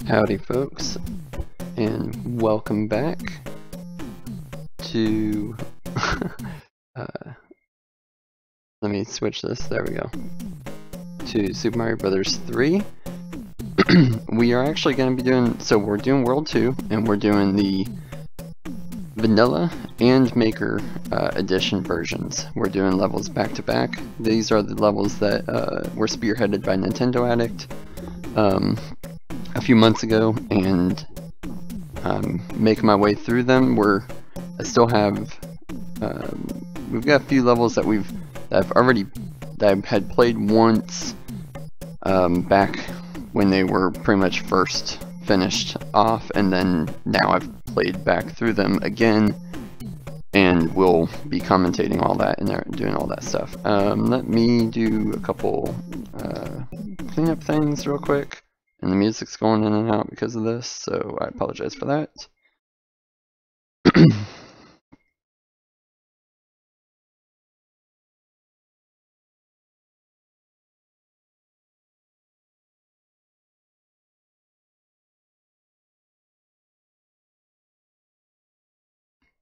Howdy folks, and welcome back to let me switch this, there we go, to Super Mario Brothers 3. We are actually going to be doing, so we're doing World 2, and we're doing the Vanilla and Maker Edition versions. We're doing levels back to back. These are the levels that were spearheaded by Nintendo Addict a few months ago, and making my way through them. I still have, we've got a few levels that I had played once back when they were pretty much first finished off, and then now I've played back through them again, and we'll be commentating all that and doing all that stuff. Let me do a couple cleanup things real quick. And the music's going in and out because of this, so I apologize for that.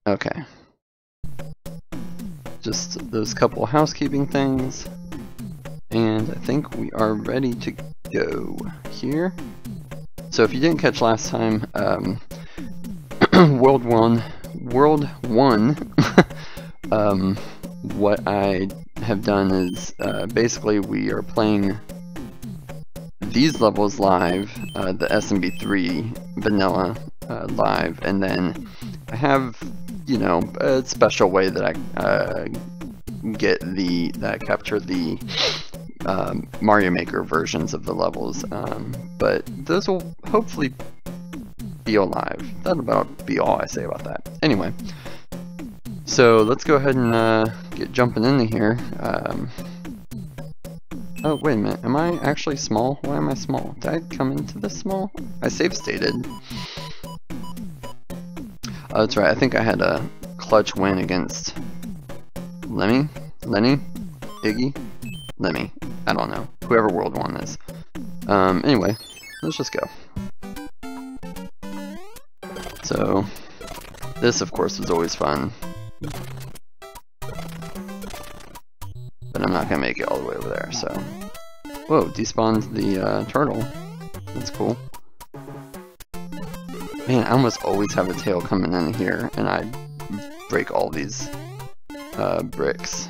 Okay. Just those couple housekeeping things. And I think we are ready to go here. So if you didn't catch last time, World 1, what I have done is basically we are playing these levels live, the SMB3 Vanilla live, and then I have, you know, a special way that I capture the Mario Maker versions of the levels, but those will hopefully be alive. That'll about be all I say about that. Anyway, so let's go ahead and get jumping into here. Oh, wait a minute, am I actually small? Why am I small? Did I come into this small? I save stated. Oh, that's right, I think I had a clutch win against Lenny? Iggy? Lemmy. I don't know. Whoever World 1 is. Anyway, let's just go. So, this of course was always fun. But I'm not gonna make it all the way over there, so. Whoa, despawned the turtle. That's cool. Man, I almost always have a tail coming in here, and I break all these bricks.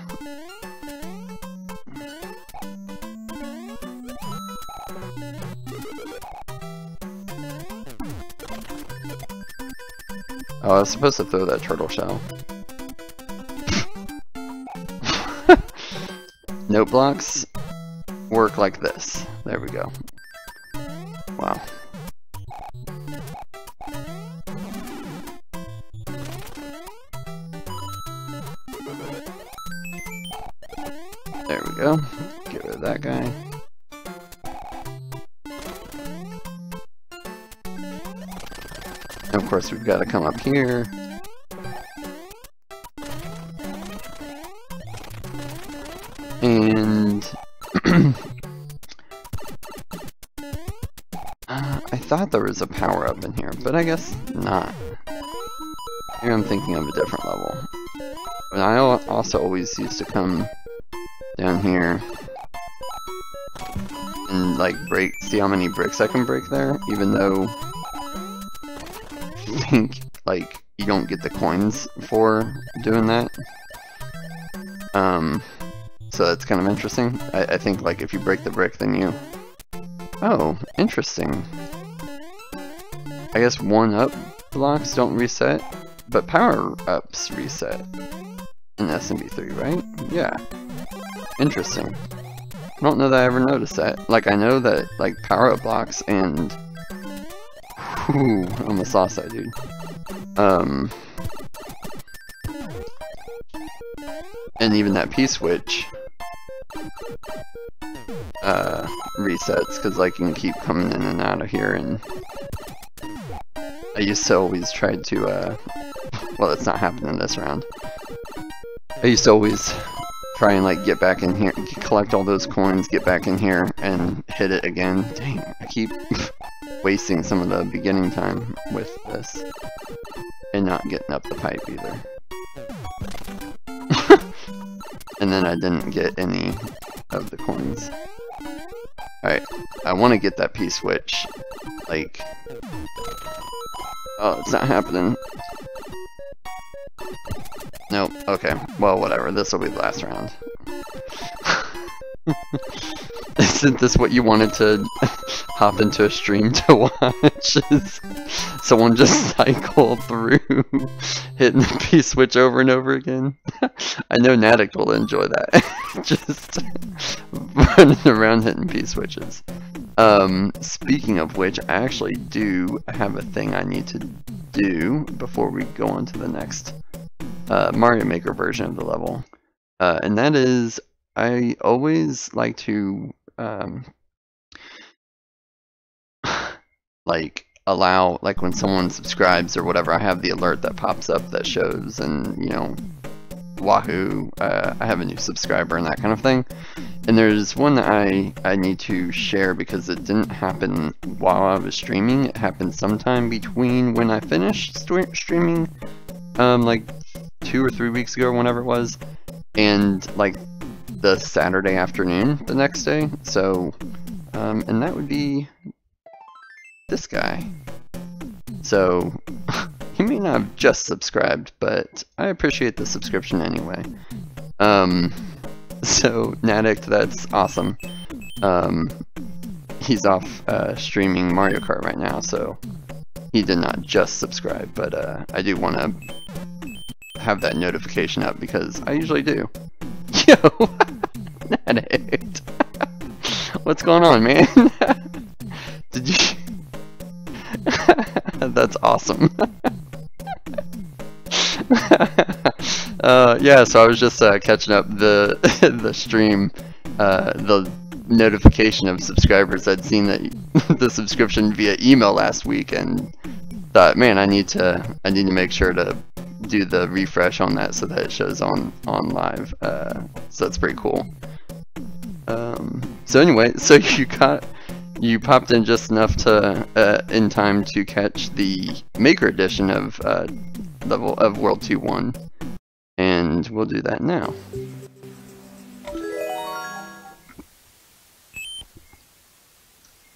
Oh, I was supposed to throw that turtle shell. Note blocks work like this. There we go. Wow. There we go. Get rid of that guy. Of course, we've got to come up here. And I thought there was a power-up in here, but I guess not. Maybe I'm thinking of a different level. But I also always used to come down here and like see how many bricks I can break there, even though I think like you don't get the coins for doing that. So that's kind of interesting. I think like if you break the brick, then you... Oh, interesting. I guess 1-up blocks don't reset, but power-ups reset in SMB3, right? Yeah. Interesting. I don't know that I ever noticed that. Like, I know that like power-up blocks and... Whew, almost lost that dude. And even that P-switch resets, because like you can keep coming in and out of here, and I used to always try to well, it's not happening this round. I used to always try and like get back in here, collect all those coins, get back in here and hit it again. Dang, I keep wasting some of the beginning time with this. And not getting up the pipe either. And then I didn't get any of the coins. Alright, I want to get that P-switch. Like... Oh, it's not happening. Nope, okay. Well, whatever. This will be the last round. Isn't this what you wanted to hop into a stream to watch? Is someone just cycle through hitting the P-switch over and over again? I know Natick will enjoy that. Just running around hitting P-switches. Speaking of which, I actually do have a thing I need to do before we go on to the next Mario Maker version of the level. And that is, I always like to like allow, like when someone subscribes or whatever, I have the alert that pops up that shows, and you know, wahoo, I have a new subscriber and that kind of thing. And there's one that I need to share because it didn't happen while I was streaming. It happened sometime between when I finished streaming, like 2 or 3 weeks ago or whenever it was, and like the Saturday afternoon the next day. So, and that would be this guy. So, he may not have just subscribed, but I appreciate the subscription anyway. So, Natick, that's awesome. He's off streaming Mario Kart right now, so he did not just subscribe, but I do want to have that notification up because I usually do. Yo! Natick! What's going on, man? Did you... That's awesome. Yeah, so I was just catching up the the stream, the notification of subscribers. I'd seen that the subscription via email last week, and thought, man, I need to make sure to do the refresh on that so that it shows on live. So that's pretty cool. So anyway, so you popped in just enough to in time to catch the Maker edition of World 2-1, and we'll do that now.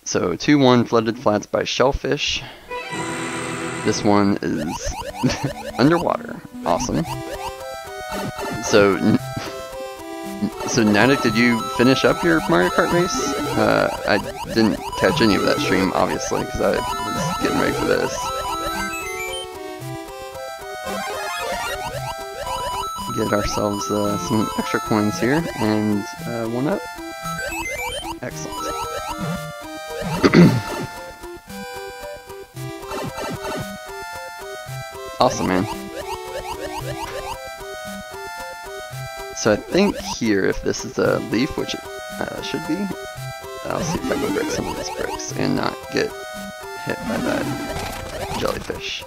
So 2-1 Flooded Flats by Shellfish. This one is underwater. Awesome. So Natick, did you finish up your Mario Kart race? I didn't catch any of that stream, obviously, because I was getting ready for this. Get ourselves some extra coins here, and one up. Excellent. Awesome, man. So I think here, if this is a leaf, which it should be, I'll see if I can break some of these bricks and not get hit by that jellyfish.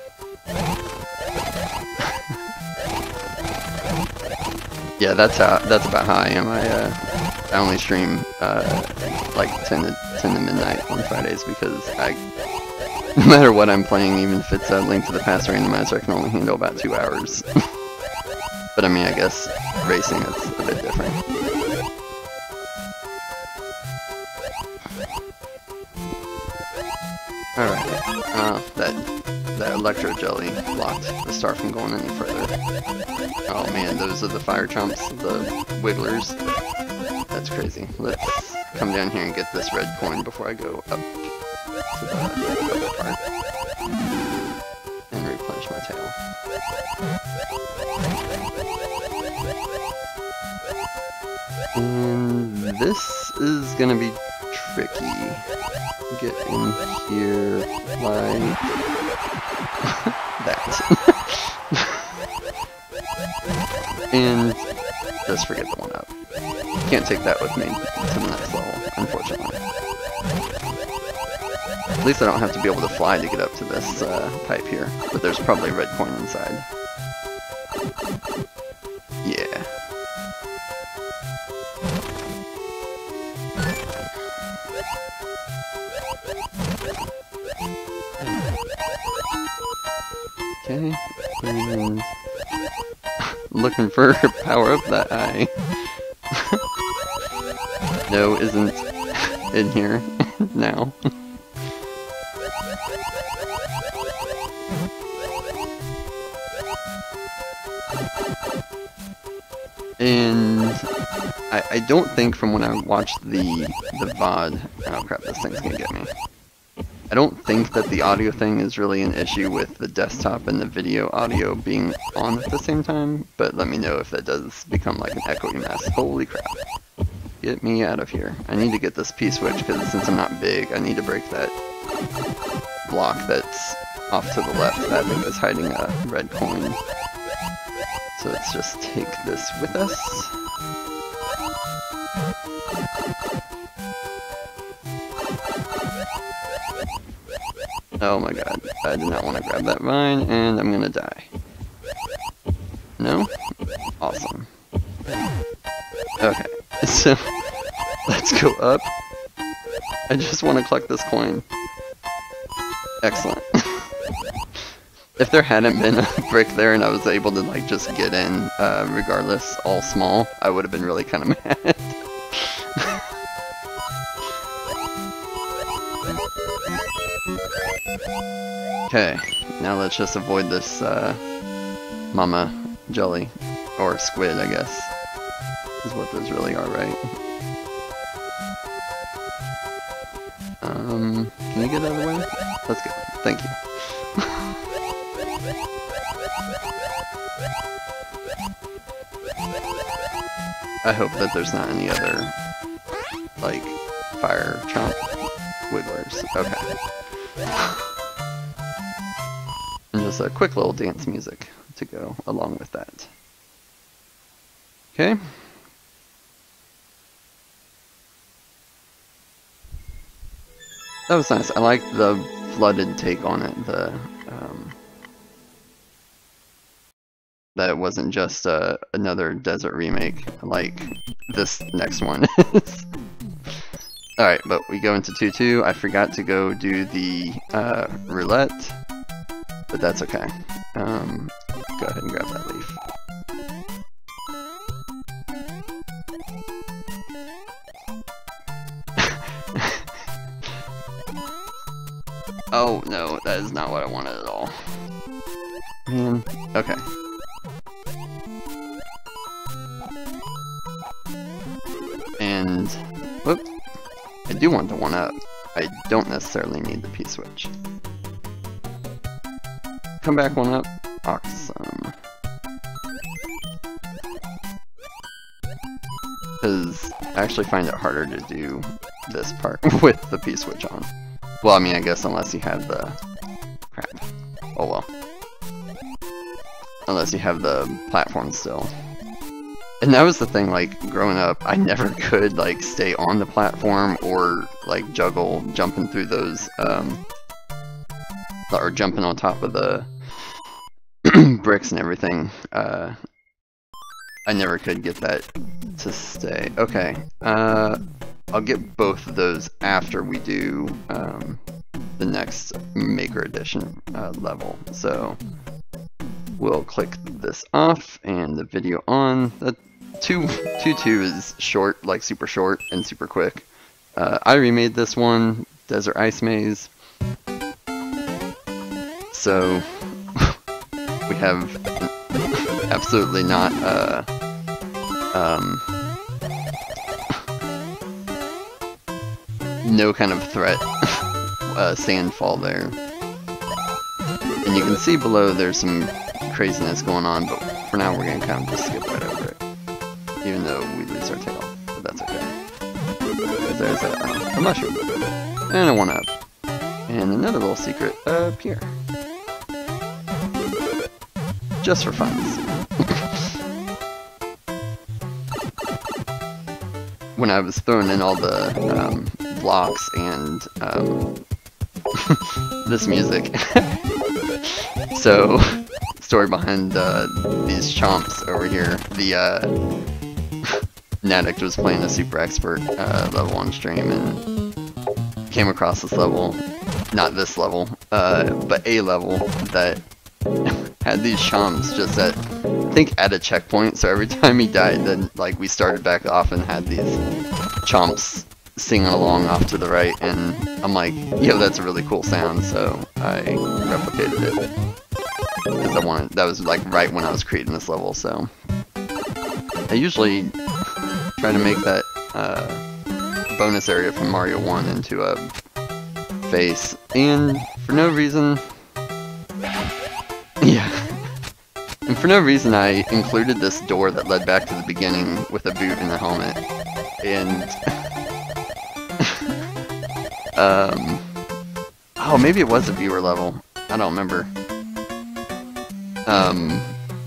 Yeah, that's about how I am. I only stream like 10 to midnight on Fridays because no matter what I'm playing, even if it's a Link to the Past randomizer, I can only handle about 2 hours. But I mean, I guess racing, it's a bit different. Alright, that electro jelly blocked the star from going any further. Oh man, those are the fire chomps, the wigglers. That's crazy. Let's come down here and get this red coin before I go up to the other part. And replenish my tail. And this is gonna be tricky. Get in here like that. And just forget the one up. Can't take that with me to the next level, unfortunately. At least I don't have to be able to fly to get up to this pipe here, but there's probably a red coin inside. Yeah. Okay, and looking for power up that eye. No, isn't in here now. And I don't think from when I watched the VOD, oh crap, this thing's gonna get me. I don't think that the audio thing is really an issue with the desktop and the video audio being on at the same time, but let me know if that does become like an echoey mess. Holy crap. Get me out of here. I need to get this P-switch because since I'm not big, I need to break that block that's off to the left that I think is hiding a red coin. So let's just take this with us. Oh my god, I did not want to grab that vine, and I'm gonna die. No? Awesome. Okay, so let's go up. I just want to collect this coin. Excellent. If there hadn't been a brick there and I was able to like just get in regardless, all small, I would have been really kind of mad. Okay, now let's just avoid this mama jelly, or squid I guess, is what those really are, right? Can you get out of the way? Let's go, thank you. I hope that there's not any other, like, fire chomp wigglers. Okay. And just a quick little dance music to go along with that. Okay. That was nice. I like the flooded take on it. That it wasn't just another desert remake like this next one is. Alright, but we go into 2-2. I forgot to go do the roulette, but that's okay. Go ahead and grab that leaf. Oh no, that is not what I wanted at all. Man, okay. And, whoop, I do want the 1-up. I don't necessarily need the P-switch. Come back 1-up. Awesome. Because I actually find it harder to do this part with the P-switch on. Well, I mean, I guess unless you have the... crap. Oh well. Unless you have the platform still. And that was the thing, like, growing up, I never could, like, stay on the platform or, like, juggle jumping through those, or jumping on top of the bricks and everything. I never could get that to stay. Okay, I'll get both of those after we do the next Maker Edition level. So we'll click this off and the video on. The 2-2 is short, like super short and super quick. I remade this one, Desert Ice Maze. So we have absolutely not no kind of threat sandfall there. And you can see below there's some craziness going on, but for now we're gonna kind of just skip right over it. Even though we lose our tail, but that's okay. Because there's a mushroom. And a 1-up. And another little secret up here. Just for fun. When I was throwing in all the blocks and this music. So, story behind these chomps over here. The Nadict was playing a super expert level on stream and came across this level, not this level, but a level that had these chomps just at, I think, at a checkpoint, so every time he died, then, like, we started back off and had these chomps singing along off to the right, and I'm like, yo, that's a really cool sound, so I replicated it. Because I wanted, that was, like, right when I was creating this level, so. I usually try to make that, bonus area from Mario 1 into a face, and for no reason, yeah, and for no reason I included this door that led back to the beginning with a boot and a helmet, and oh, maybe it was a viewer level, I don't remember,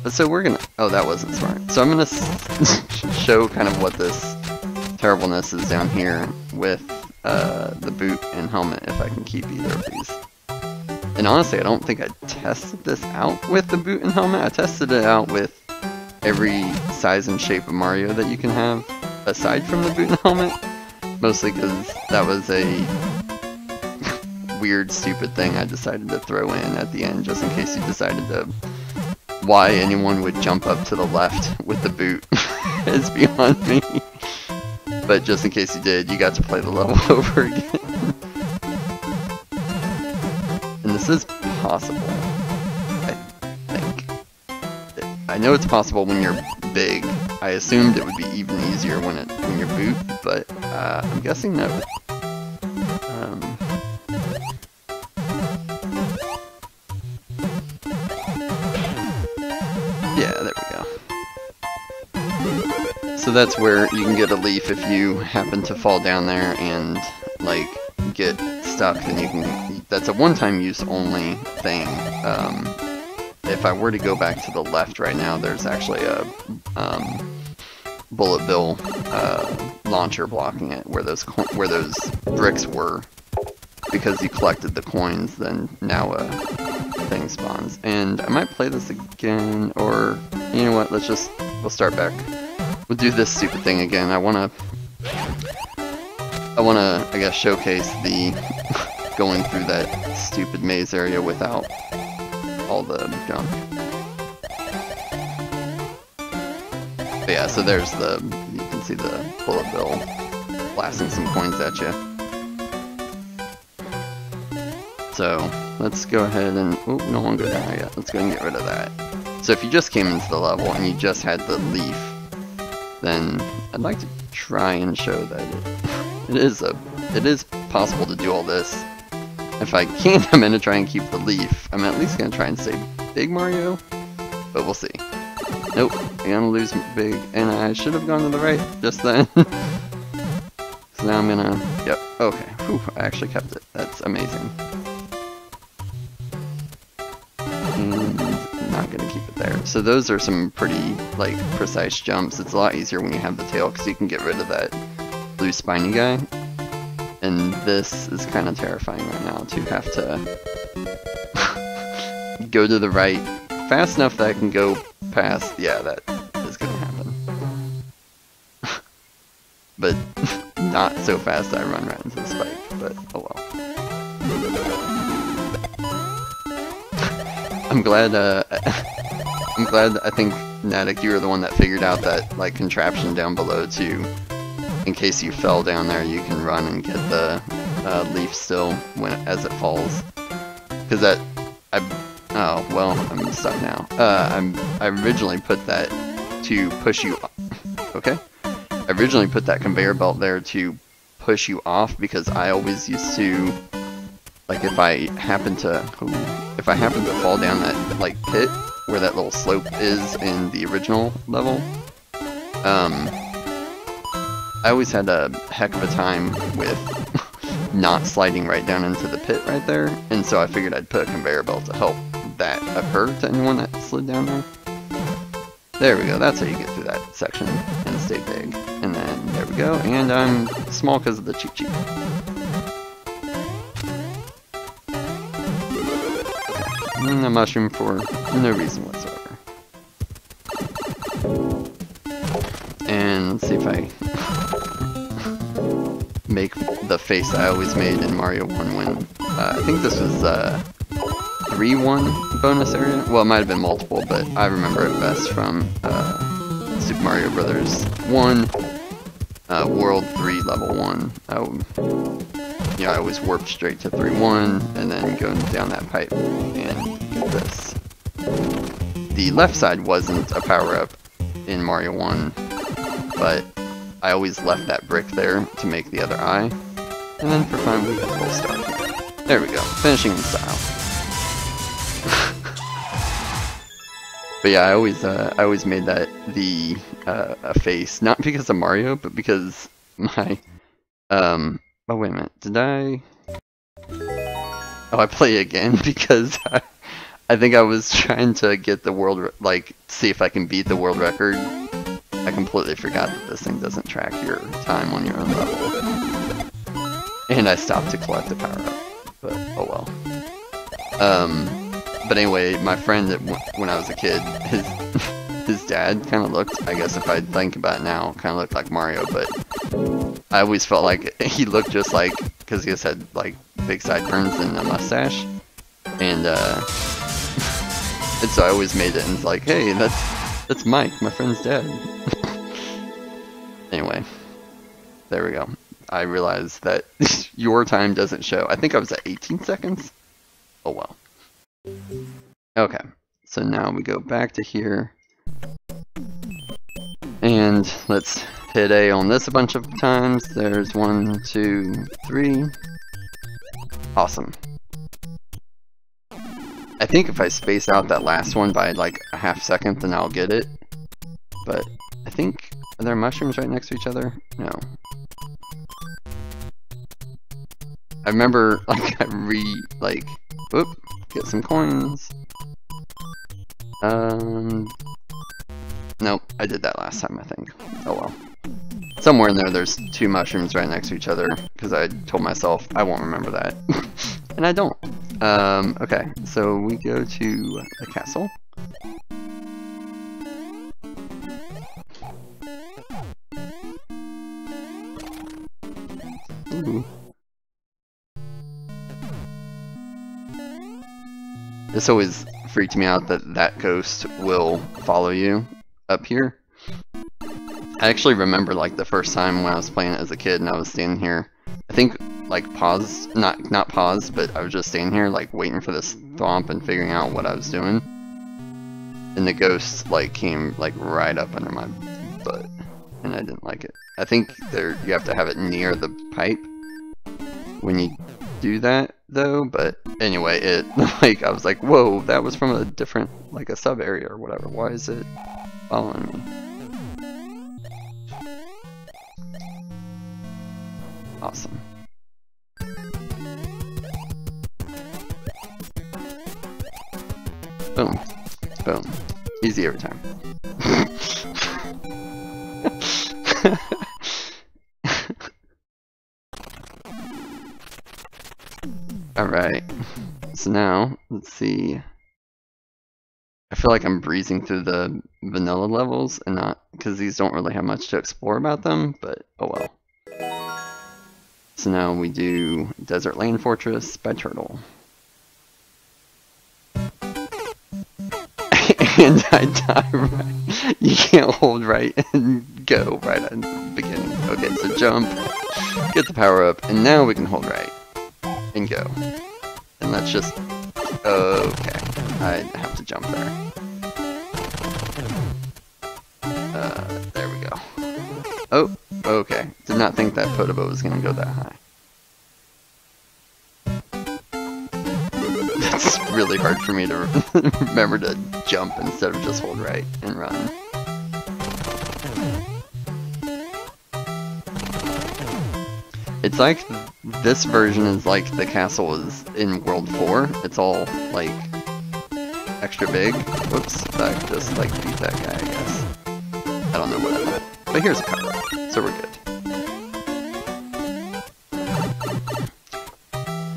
but so we're gonna, oh, that wasn't smart, so I'm gonna show kind of what this terribleness is down here with the boot and helmet, if I can keep either of these. And honestly, I don't think I tested this out with the boot and helmet. I tested it out with every size and shape of Mario that you can have, aside from the boot and helmet. Mostly because that was a weird, stupid thing I decided to throw in at the end, just in case you decided to... Why anyone would jump up to the left with the boot is beyond me. But just in case you did, you got to play the level over again. And this is possible, I think. I know it's possible when you're big. I assumed it would be even easier when you're boot, but I'm guessing no. Yeah, there we go. So that's where you can get a leaf if you happen to fall down there and, like, get stuck, then you can, that's a one-time use only thing. If I were to go back to the left right now, there's actually a, bullet bill, launcher blocking it, where those bricks were. Because you collected the coins, then now a thing spawns. And I might play this again, or, you know what, we'll start back. We'll do this stupid thing again. I wanna, I guess, showcase the going through that stupid maze area without all the junk. But yeah, so there's you can see the bullet bill blasting some coins at you. So, let's go ahead and, oh, no one go down there yet. Let's go and get rid of that. So if you just came into the level and you just had the leaf, then I'd like to try and show that it is possible to do all this. If I can't, I'm gonna try and keep the leaf. I'm at least gonna try and save Big Mario, but we'll see. Nope, I'm gonna lose Big, and I should have gone to the right just then. So now I'm gonna, yep, okay, whew, I actually kept it. That's amazing. And I'm not gonna keep it there. So those are some pretty, like, precise jumps. It's a lot easier when you have the tail, because you can get rid of that blue spiny guy. And this is kind of terrifying right now, to have to go to the right fast enough that I can go past. Yeah, that is gonna happen. But not so fast that I run right into the spike, but oh well. I'm glad, I think, Natic, you were the one that figured out that, like, contraption down below to, in case you fell down there, you can run and get the leaf still as it falls. Because that, oh, well, I'm stuck now. I originally put that to push you, okay? I originally put that conveyor belt there to push you off, because I always used to, like, if I happen to fall down that, like, pit where that little slope is in the original level, I always had a heck of a time with not sliding right down into the pit right there, and so I figured I'd put a conveyor belt to help that occur to anyone that slid down there. There we go, that's how you get through that section and stay big. And then, there we go, and I'm small because of the cheat sheet. And a mushroom for no reason whatsoever. And let's see if I make the face I always made in Mario 1 when, I think this was, 3-1 bonus area. Well, it might have been multiple, but I remember it best from Super Mario Brothers 1, World 3, Level 1. I always warped straight to 3-1, and then going down that pipe and get this. The left side wasn't a power-up in Mario 1, but I always left that brick there to make the other eye. And then for fun, we got a full star. There we go, finishing in style. But yeah, I always made that a face, not because of Mario, but because my oh wait a minute, did I? Oh, I play again because I think I was trying to get the world, like, see if I can beat the world record. I completely forgot that this thing doesn't track your time on your own level. And I stopped to collect the power-up, but oh well. But anyway, my friend, when I was a kid, his dad kind of looked, I guess if I think about it now, kind of looked like Mario, but I always felt like he looked just like, because he just had, like, big sideburns and a mustache, and so I always made it, and it's like, hey, that's Mike, my friend's dad. Anyway, there we go. I realized that your time doesn't show. I think I was at 18 seconds. Oh well. Okay, so now we go back to here. And let's hit A on this a bunch of times. There's 1, 2, 3. Awesome. I think if I space out that last one by like a half second, then I'll get it. But I think, are there mushrooms right next to each other? No. I remember, like, whoop, get some coins. Nope, I did that last time, I think. Oh well. Somewhere in there, there's 2 mushrooms right next to each other, because I told myself I won't remember that. And I don't. Okay, so we go to the castle. Ooh. This always freaked me out that that ghost will follow you up here. I actually remember, like, the first time when I was playing it as a kid and I was standing here, I think, like, paused, not paused, but I was just standing here, like, waiting for this thwomp and figuring out what I was doing. And the ghost, like, came, like, right up under my butt, and I didn't like it. I think you have to have it near the pipe when you do that, though, but anyway, like, I was like, whoa, that was from a different, like, a sub area or whatever. Why is it following me? Awesome. Boom. Boom. Easy every time. Alright. So now, let's see. I feel like I'm breezing through the vanilla levels and not, because these don't really have much to explore about them, but oh well. So now we do Desert Land Fortress by Turtle. And I die right. You can't hold right and go right at the beginning. Okay, so jump, get the power up, and now we can hold right and go. And let's just, okay, I have to jump there. There we go. Oh, okay. Did not think that Podobo was gonna go that high. That's really hard for me to remember to jump instead of just hold right and run. It's like this version is like the castle is in World 4. It's all like extra big. Whoops, that just like beat that guy, I guess. I don't know what I meant. But here's a power up, so we're good.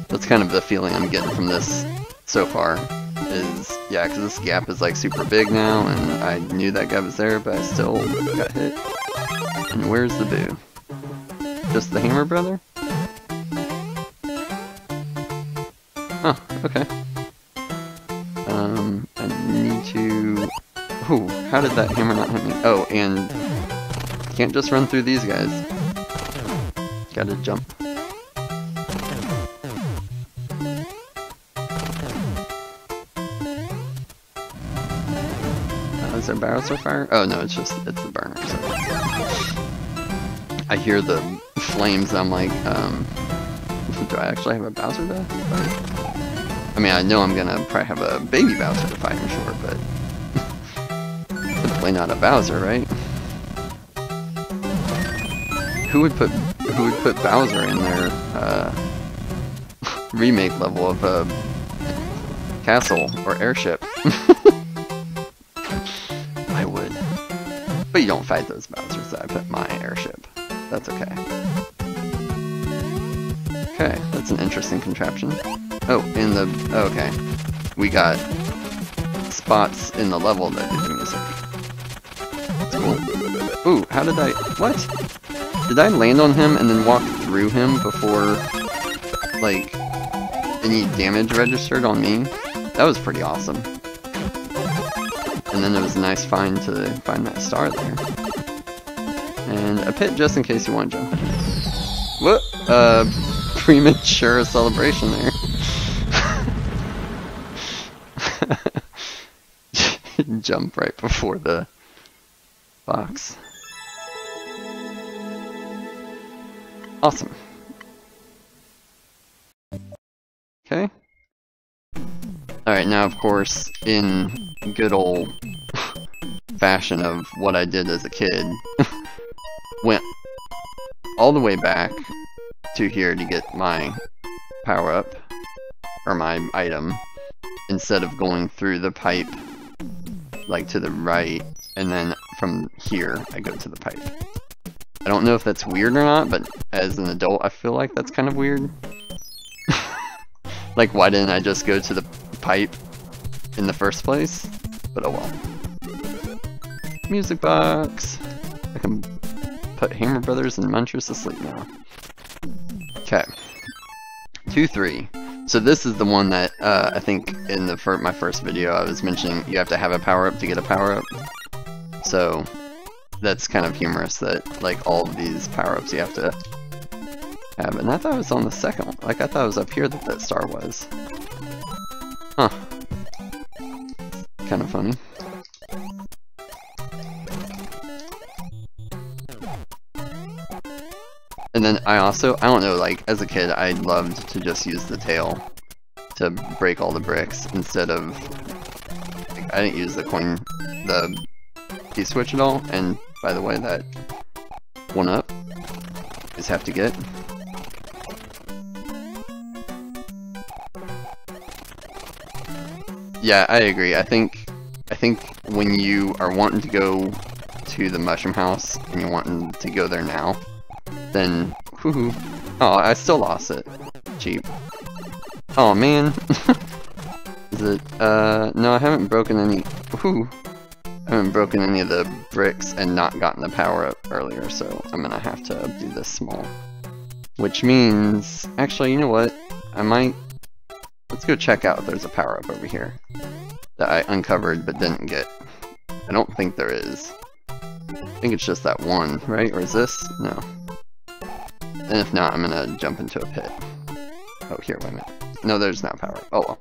That's kind of the feeling I'm getting from this so far. Is, yeah, because this gap is like super big now, and I knew that guy was there, but I still got hit. And where's the boo? Just the Hammer Brother? Oh, okay. I need to... Ooh, how did that hammer not hit me? Oh, and can't just run through these guys. Gotta jump. Is there barrels of fire? Oh no, it's the burner. So. I hear the flames, I'm like, do I actually have a Bowser to fight? I mean, I know I'm gonna probably have a baby Bowser to fight, I'm sure, but typically not a Bowser, right? Who would put Bowser in their remake level of a castle or airship? I would. But you don't fight those Bowsers that I put in my airship. That's okay. Okay, that's an interesting contraption. Oh, okay. We got spots in the level that do the music. That's cool. Ooh, how did I... What? Did I land on him and then walk through him before, like, any damage registered on me? That was pretty awesome. And then it was a nice find to find that star there. And a pit just in case you want to jump. What? Premature celebration there. Jump right before the box. Awesome. Okay. Alright, now of course, in good old fashion of what I did as a kid, went all the way back to here to get my power-up, or my item, instead of going through the pipe, like to the right, and then from here I go to the pipe. I don't know if that's weird or not, but as an adult I feel like that's kind of weird. Like, why didn't I just go to the pipe in the first place? But oh well. Music box! I can put Hammer Brothers and Munchers to sleep now. Okay. 2-3. So this is the one that, I think in my first video I was mentioning you have to have a power-up to get a power-up. So, that's kind of humorous that, like, all of these power-ups you have to have. And I thought it was on the second one. Like, I thought it was up here that that star was. Huh. Kind of funny. And then I don't know, like, as a kid, I loved to just use the tail to break all the bricks instead of, like, I didn't use the P-switch at all, and by the way, that 1-up is have to get. Yeah, I agree. I think when you are wanting to go to the mushroom house and you're wanting to go there now, then whoo-hoo. Oh, I still lost it. Cheap. Oh man. Is it no, I haven't broken any I haven't broken any of the bricks and not gotten the power up earlier, so I'm gonna have to do this small. Which means actually, you know what? Let's go check out if there's a power up over here that I uncovered but didn't get. I don't think there is. I think it's just that one, right? Or is this? No. And if not, I'm gonna jump into a pit. Oh, here, wait a minute. No, there's not power. Oh well.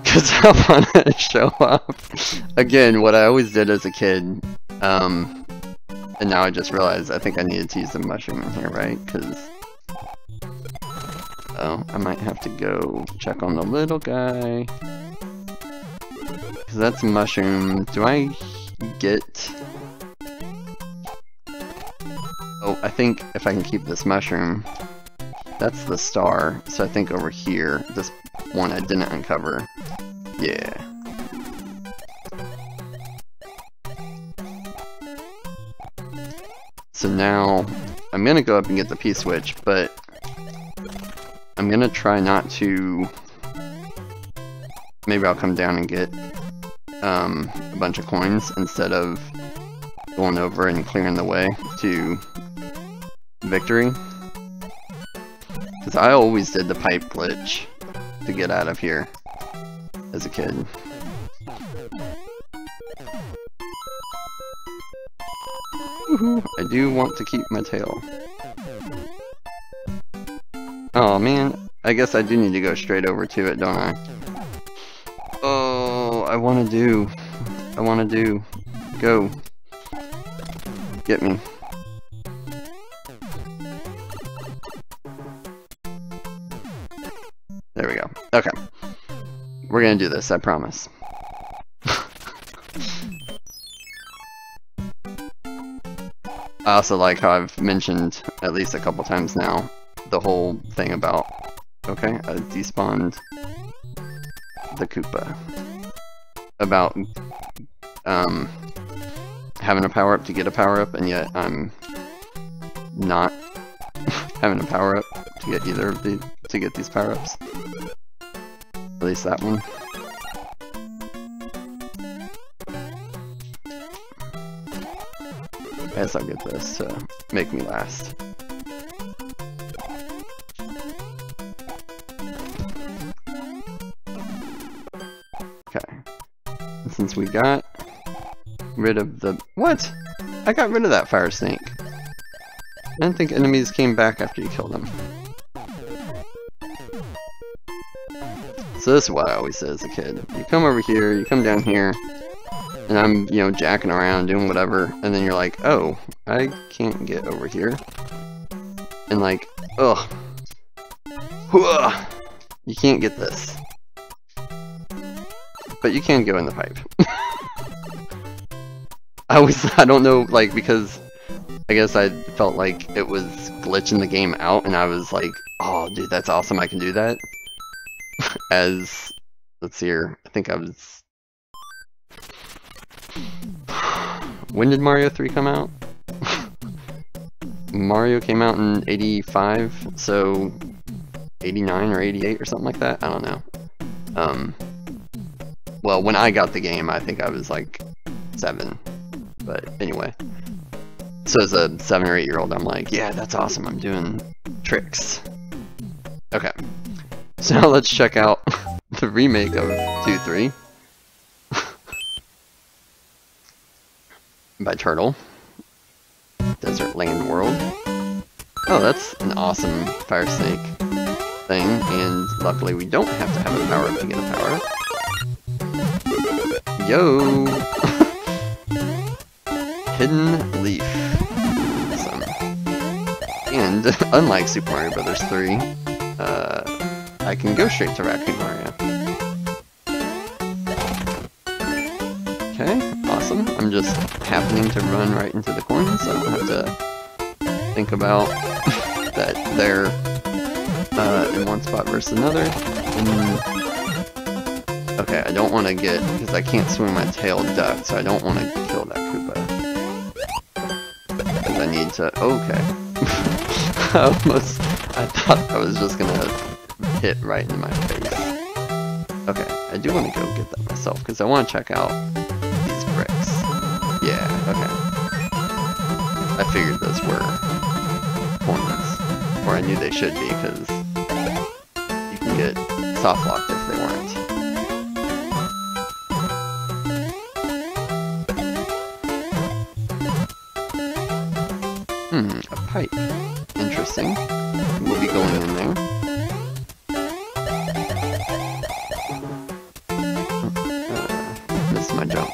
Because I want to show off, again, what I always did as a kid. And now I just realized I think I needed to use the mushroom in here, right? Because... oh, I might have to go check on the little guy. Because that's a mushroom. Do I get... oh, I think if I can keep this mushroom, that's the star. So I think over here, this one I didn't uncover. Yeah. So now, I'm gonna go up and get the P-switch, but I'm gonna try not to... maybe I'll come down and get a bunch of coins instead of going over and clearing the way to victory. Because I always did the pipe glitch to get out of here. as a kid. Woohoo! I do want to keep my tail. Oh man, I guess I do need to go straight over to it, don't I? Oh, I wanna do. Go. Get me. There we go. Okay. We're gonna do this, I promise. I also like how I've mentioned at least a couple times now the whole thing about, okay, I despawned the Koopa. About having a power-up to get a power-up, and yet I'm not having a power-up to get either of these power-ups. At least that one. I guess I'll get this to make me last. Okay. And since we got rid of the... What? I got rid of that fire snake. I didn't think enemies came back after you killed them. So this is what I always said as a kid. You come over here, you come down here, and I'm, you know, jacking around, doing whatever, and then you're like, oh, I can't get over here. And like, ugh. You can't get this. But you can go in the pipe. I don't know, like, because I guess I felt like it was glitching the game out, and I was like, oh, dude, that's awesome, I can do that. As, let's see here, I think I was... When did Mario 3 come out? Mario came out in 85, so 89 or 88 or something like that? I don't know. Well, when I got the game, I think I was like 7. But anyway. So as a 7 or 8 year old, I'm like, yeah, that's awesome, I'm doing tricks. Okay. So now let's check out the remake of 2-3. By Turtle. Desert Land World. Oh, that's an awesome fire snake thing, and luckily we don't have to have a power up to get a power up. Yo! Hidden Leaf. Awesome. And unlike Super Mario Bros. 3, I can go straight to Raccoon Mario. Okay, awesome. I'm just happening to run right into the coins, so I don't have to think about that they're in one spot versus another. And, okay, I don't want to get, because I can't swing my tail duck, so I don't want to kill that Koopa. Because I need to, okay. I thought I was just gonna hit right in my face. Okay, I do want to go get that myself, because I want to check out these bricks. Yeah, okay. I figured those were coins. Or I knew they should be, because you can get soft locked if they weren't. A pipe. Interesting. We'll be going in there. Missed my jump.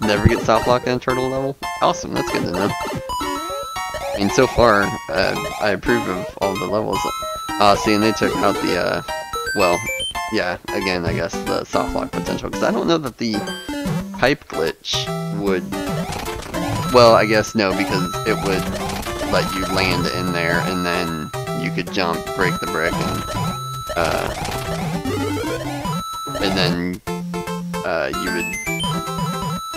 Never get soft locked in a turtle level? Awesome, that's good to know. I mean, so far, I approve of all the levels. See, and they took out the, well, yeah, again, I guess, the soft lock potential, because I don't know that the pipe glitch would, well, I guess no, because it would let you land in there, and then you could jump, break the brick, and then, you would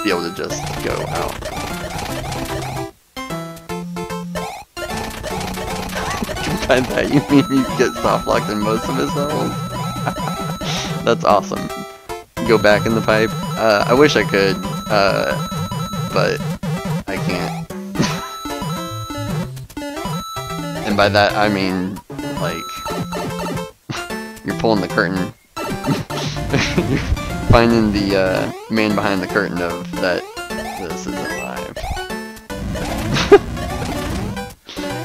be able to just go out. By that you mean you get soft locked in most of his levels? That's awesome. Go back in the pipe. I wish I could but I can't. And by that I mean, like, you're pulling the curtain. You're finding the man behind the curtain of that this isn't live.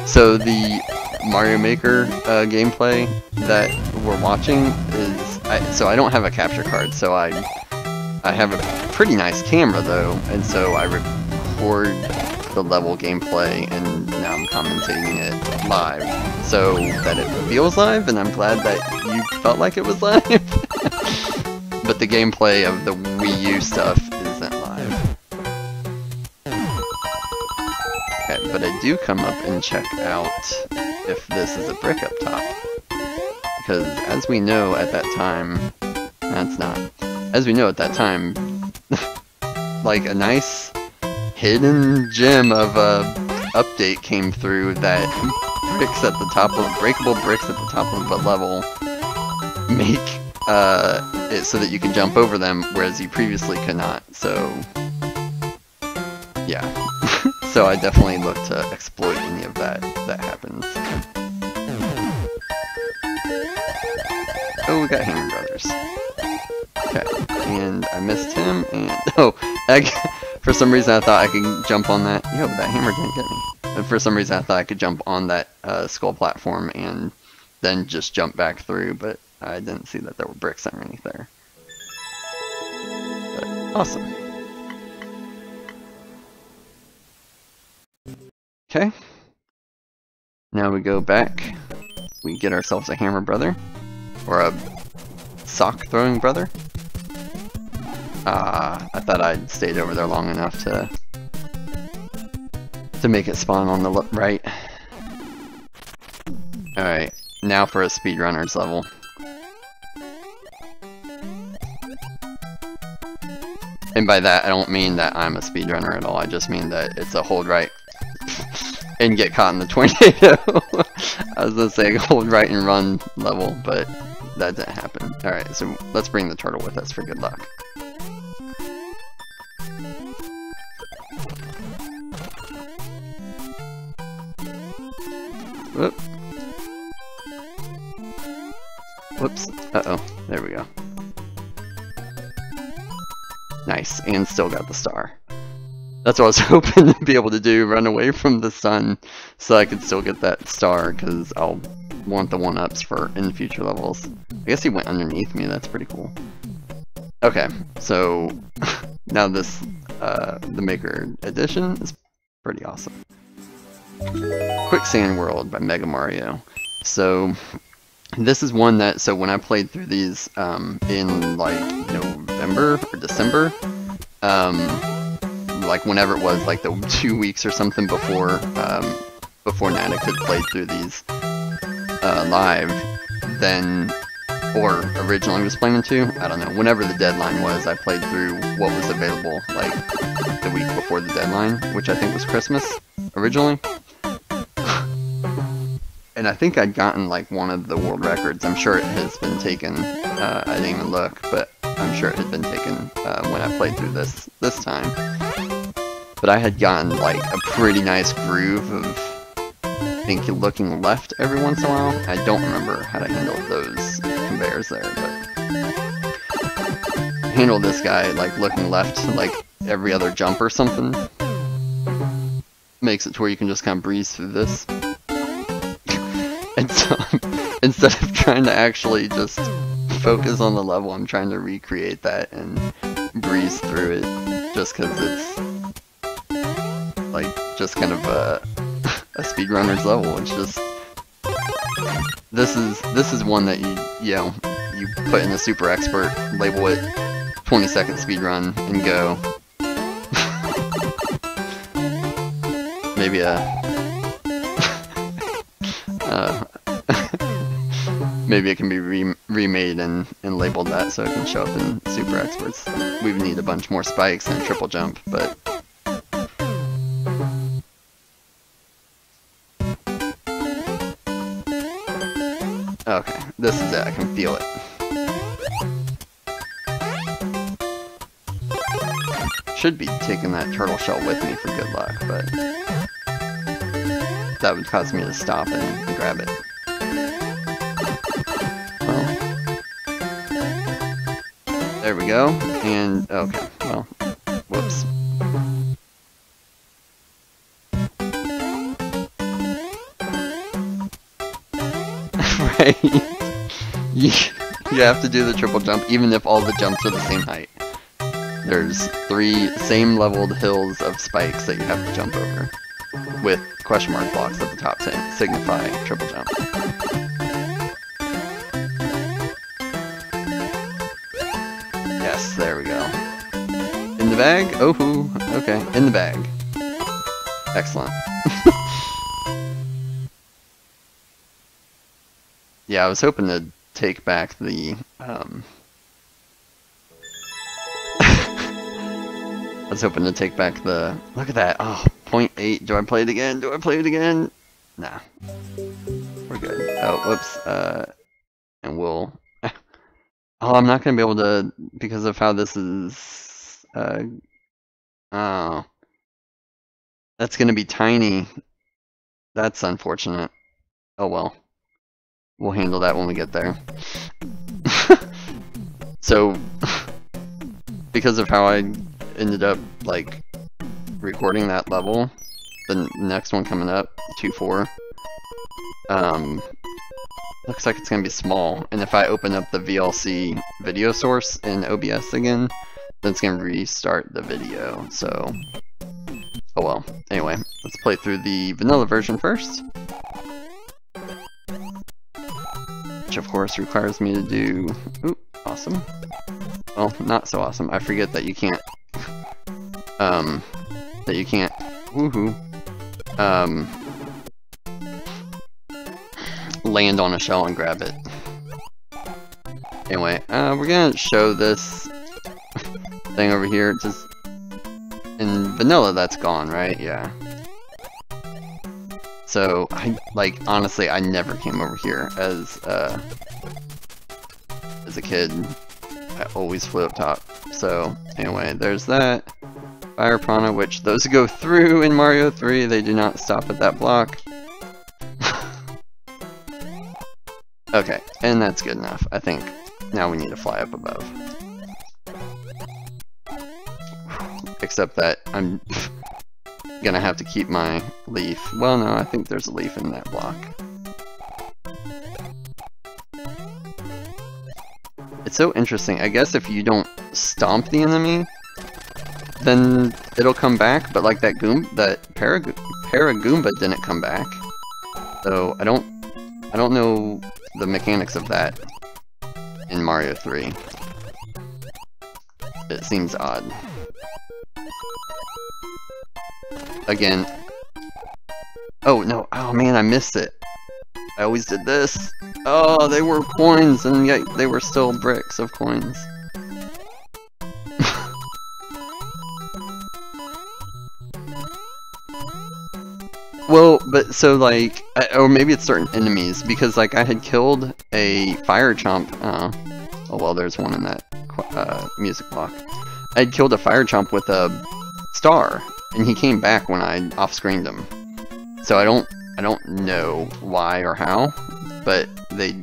So the Mario Maker gameplay that we're watching is, so I don't have a capture card, so I have a pretty nice camera though, and so I record the level gameplay and now I'm commentating it live so that it feels live, and I'm glad that you felt like it was live. But the gameplay of the Wii U stuff isn't live. Okay, but I do come up and check out if this is a brick up top. Because as we know at that time, that's not. As we know at that time, like a nice hidden gem of a update came through that bricks at the top of breakable bricks at the top of the level make it so that you can jump over them, whereas you previously could not. So yeah. So I definitely look to exploit any of that happens. Oh, we got Hammer Brothers. Okay, and I missed him, and oh, for some reason I thought I could jump on that. Yo, that hammer didn't get me. And for some reason I thought I could jump on that skull platform and then just jump back through, but I didn't see that there were bricks underneath there. But, awesome. Okay. Now we go back. We get ourselves a hammer brother. Or a sock throwing brother. I thought I'd stayed over there long enough to make it spawn on the right. Alright, now for a speedrunner's level. And by that, I don't mean that I'm a speedrunner at all, I just mean that it's a hold right and get caught in the tornado. I was gonna say hold right and run level, but that didn't happen. Alright, so let's bring the turtle with us for good luck. Whoop. Whoops. Uh-oh. There we go. Nice. And still got the star. That's what I was hoping to be able to do, run away from the sun so I could still get that star, because I'll want the 1-ups for in future levels. I guess he went underneath me, that's pretty cool. Okay, so now this, the Maker Edition is pretty awesome. Quicksand World by Mega Mario. So this is one that, so when I played through these in like November or December, like whenever it was, like the 2 weeks or something before before Natick had played through these live, then, or originally was planning to, I don't know, whenever the deadline was, I played through what was available like the week before the deadline, which I think was Christmas originally. And I think I'd gotten like one of the world records. I'm sure it has been taken. I didn't even look, but I'm sure it had been taken when I played through this time. But I had gotten like a pretty nice groove of, I think, looking left every once in a while. I don't remember how to handle those conveyors there, but handle this guy like looking left like every other jump or something. Makes it to where you can just kind of breeze through this. And so, instead of trying to actually just focus on the level, I'm trying to recreate that and breeze through it, just because it's like just kind of a speedrunner's level. It's just this is one that you put in a super expert, label it 20-second speedrun, and go. Maybe maybe it can be remade and labeled that so it can show up in Super Experts. We would need a bunch more spikes and a triple jump, but... Okay, this is it, I can feel it. should be taking that turtle shell with me for good luck, but that would cause me to stop and grab it. Well, there we go, and okay, well, whoops. Right, you have to do the triple jump even if all the jumps are the same height. There's 3 same leveled hills of spikes that you have to jump over, with question mark blocks at the top to signify triple jump. Yes, there we go. In the bag? Oh, okay, in the bag. Excellent. Yeah, I was hoping to take back the, I was hoping to take back the, look at that, oh, 0.8, do I play it again? Do I play it again? Nah, we're good. Oh, whoops, and we'll, oh, I'm not gonna be able to, because of how this is, oh, that's gonna be tiny, that's unfortunate, oh well. We'll handle that when we get there. So, because of how I ended up, like, recording that level, the next one coming up, 2-4, looks like it's gonna be small, and if I open up the VLC video source in OBS again, then it's gonna restart the video, so, oh well. Anyway, let's play through the vanilla version first. Which of course requires me to do, ooh, awesome. Well, not so awesome. I forget that you can't, woohoo, land on a shell and grab it. Anyway, we're gonna show this thing over here. Just in vanilla, that's gone, right? Yeah. So, honestly, I never came over here as a kid. I always flew up top. So, anyway, there's that. Fire Piranha, which those go through in Mario 3, they do not stop at that block. Okay, and that's good enough. I think now we need to fly up above. Except that I'm gonna have to keep my leaf. Well, no, I think there's a leaf in that block. It's so interesting. I guess if you don't stomp the enemy, then it'll come back. But like that Paragoomba didn't come back. So I don't know the mechanics of that in Mario 3. It seems odd. Again. Oh no, oh man, I missed it. I always did this. Oh, they were coins, and yet they were still bricks of coins. Well, but so like, or maybe it's certain enemies, because like I had killed a fire chomp. Oh well, there's one in that music block. I had killed a fire chomp with a star, and he came back when I off-screened him. So I don't know why or how, but they,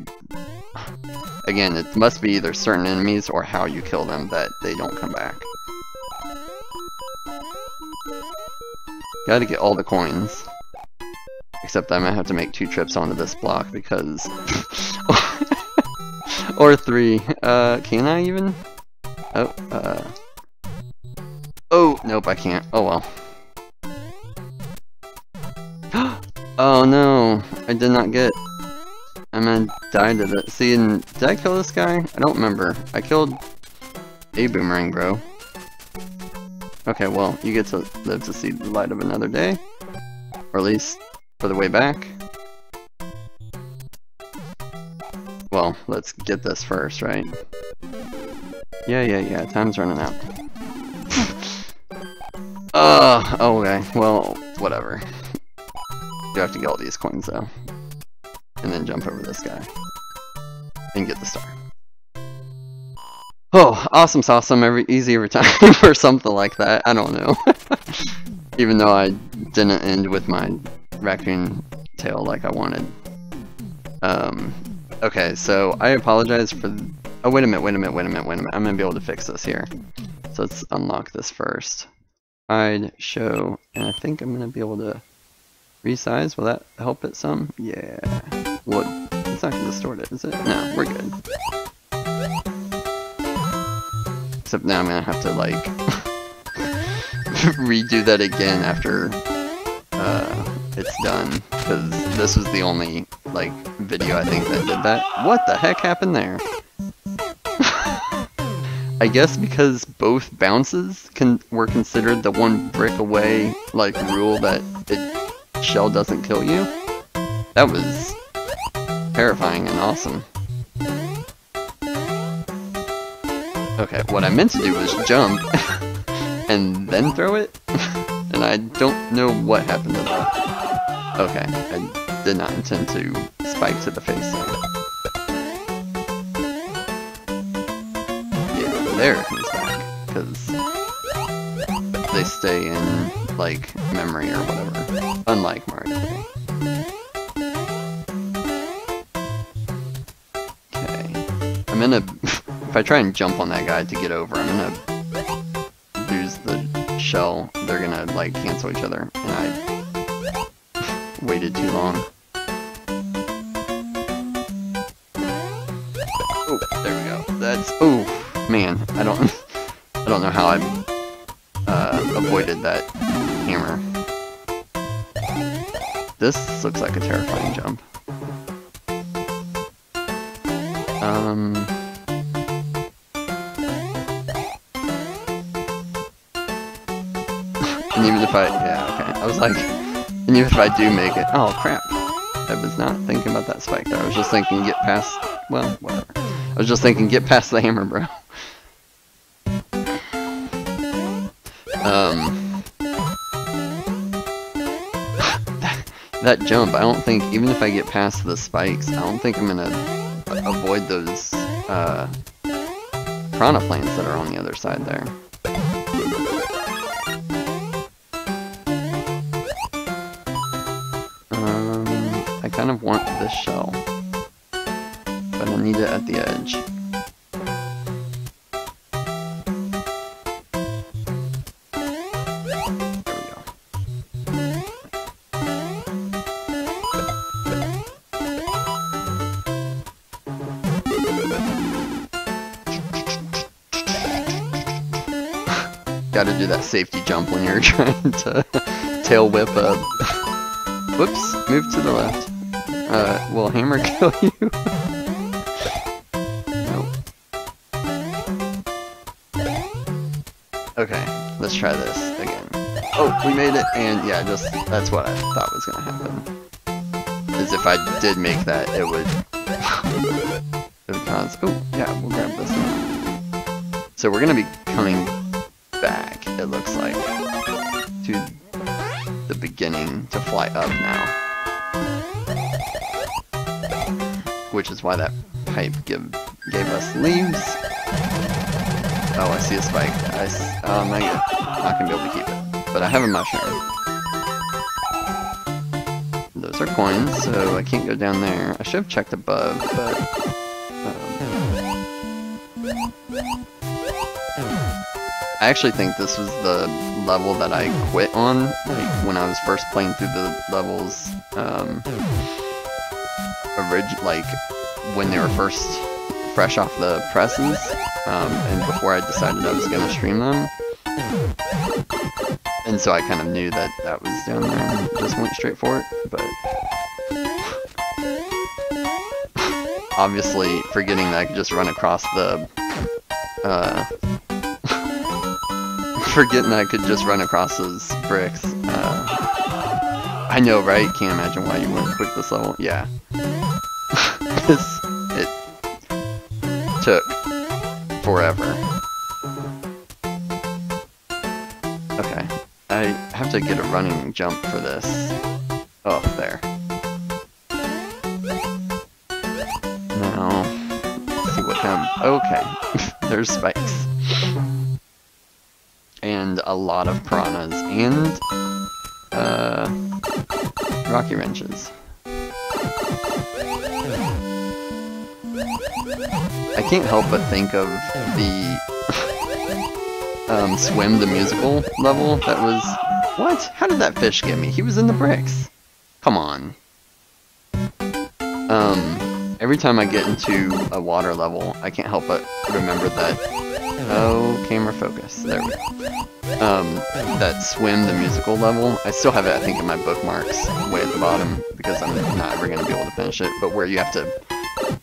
again, it must be either certain enemies or how you kill them that they don't come back. Gotta get all the coins. Except I might have to make 2 trips onto this block because... or 3. Can I even? Oh, oh, nope, I can't. Oh well. Oh no, I did not get... I'm gonna die to that. See, and did I kill this guy? I don't remember. I killed a boomerang, bro. Okay, well, you get to live to see the light of another day. Or at least for the way back. Well, let's get this first, right? Yeah, time's running out. Oh, okay, well, whatever. You have to get all these coins, though. And then jump over this guy. And get the star. Oh, awesome's awesome easy every time or something like that. I don't know. Even though I didn't end with my raccoon tail like I wanted. Okay, so I apologize for... Oh, wait a minute. I'm gonna be able to fix this here. So let's unlock this first. Hide, show, and I think I'm gonna be able to resize. Will that help it some? Yeah. Well, it's not gonna distort it, is it? No, we're good. Except now I'm gonna have to, like, redo that again after it's done, because this was the only, like, video I think that did that. What the heck happened there? I guess because both bounces were considered the one brick away, like, rule that shell doesn't kill you. That was terrifying and awesome. Okay, what I meant to do was jump and then throw it, and I don't know what happened to that. Okay, I did not intend to spike to the face there. Yeah, there it comes back, because they stay in, like, memory or whatever, unlike Mario 3. Okay, I'm gonna, if I try and jump on that guy to get over, I'm gonna lose the shell. They're gonna, like, cancel each other, and I waited too long. Oh, there we go. That's, oh, man, I don't know how I avoided that hammer. This looks like a terrifying jump. And even if yeah, okay, I was like, and even if I do make it, oh crap, I was not thinking about that spike there. I was just thinking get past, well, whatever. I was just thinking get past the hammer, bro. That jump, I don't think, even if I get past the spikes, I don't think I'm gonna avoid those piranha plants that are on the other side there. I kind of want this shell, but I need it at the edge. Gotta do that safety jump when you're trying to tail whip up. Whoops, move to the left. Will hammer kill you? Nope. Okay, let's try this again. Oh, we made it, and yeah, just, that's what I thought was gonna happen. Is if I did make that, it would cause, oh, yeah, we'll grab this one. So we're gonna be coming back, it looks like, to the beginning to fly up now. Which is why that pipe gave us leaves. Oh, I see a spike. I'm not gonna be able to keep it. But I have a mushroom. Those are coins, so I can't go down there. I should have checked above, but... I actually think this was the level that I quit on, like, when I was first playing through the levels, like, when they were first fresh off the presses, and before I decided I was gonna stream them. And so I kind of knew that that was down there and just went straight for it, but... obviously, forgetting that I could just run across the, forgetting that I could just run across those bricks. I know, right? Can't imagine why you wouldn't quit this level. Yeah. It took forever. Okay. I have to get a running jump for this. Oh, there. Now, let's see what kind of... okay. There's spikes. And a lot of piranhas. And, rocky wrenches. I can't help but think of the Swim the musical level that was... What? How did that fish get me? He was in the bricks. Come on. Every time I get into a water level, I can't help but remember that... Oh, camera focus. There we go. That Swim the musical level. I still have it, I think, in my bookmarks way at the bottom because I'm not ever going to be able to finish it. But where you have to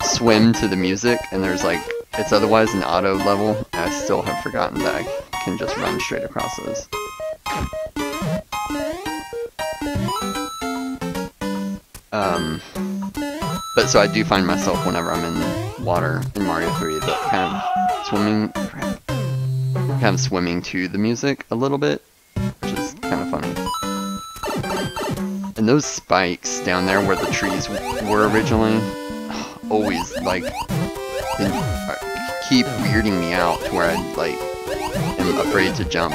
swim to the music and there's like... It's otherwise an auto level. I still have forgotten that I can just run straight across those. But so I do find myself whenever I'm in water in Mario 3 that kind of swimming to the music a little bit, which is kind of funny. And those spikes down there where the trees were originally, always like keep weirding me out to where I like am afraid to jump.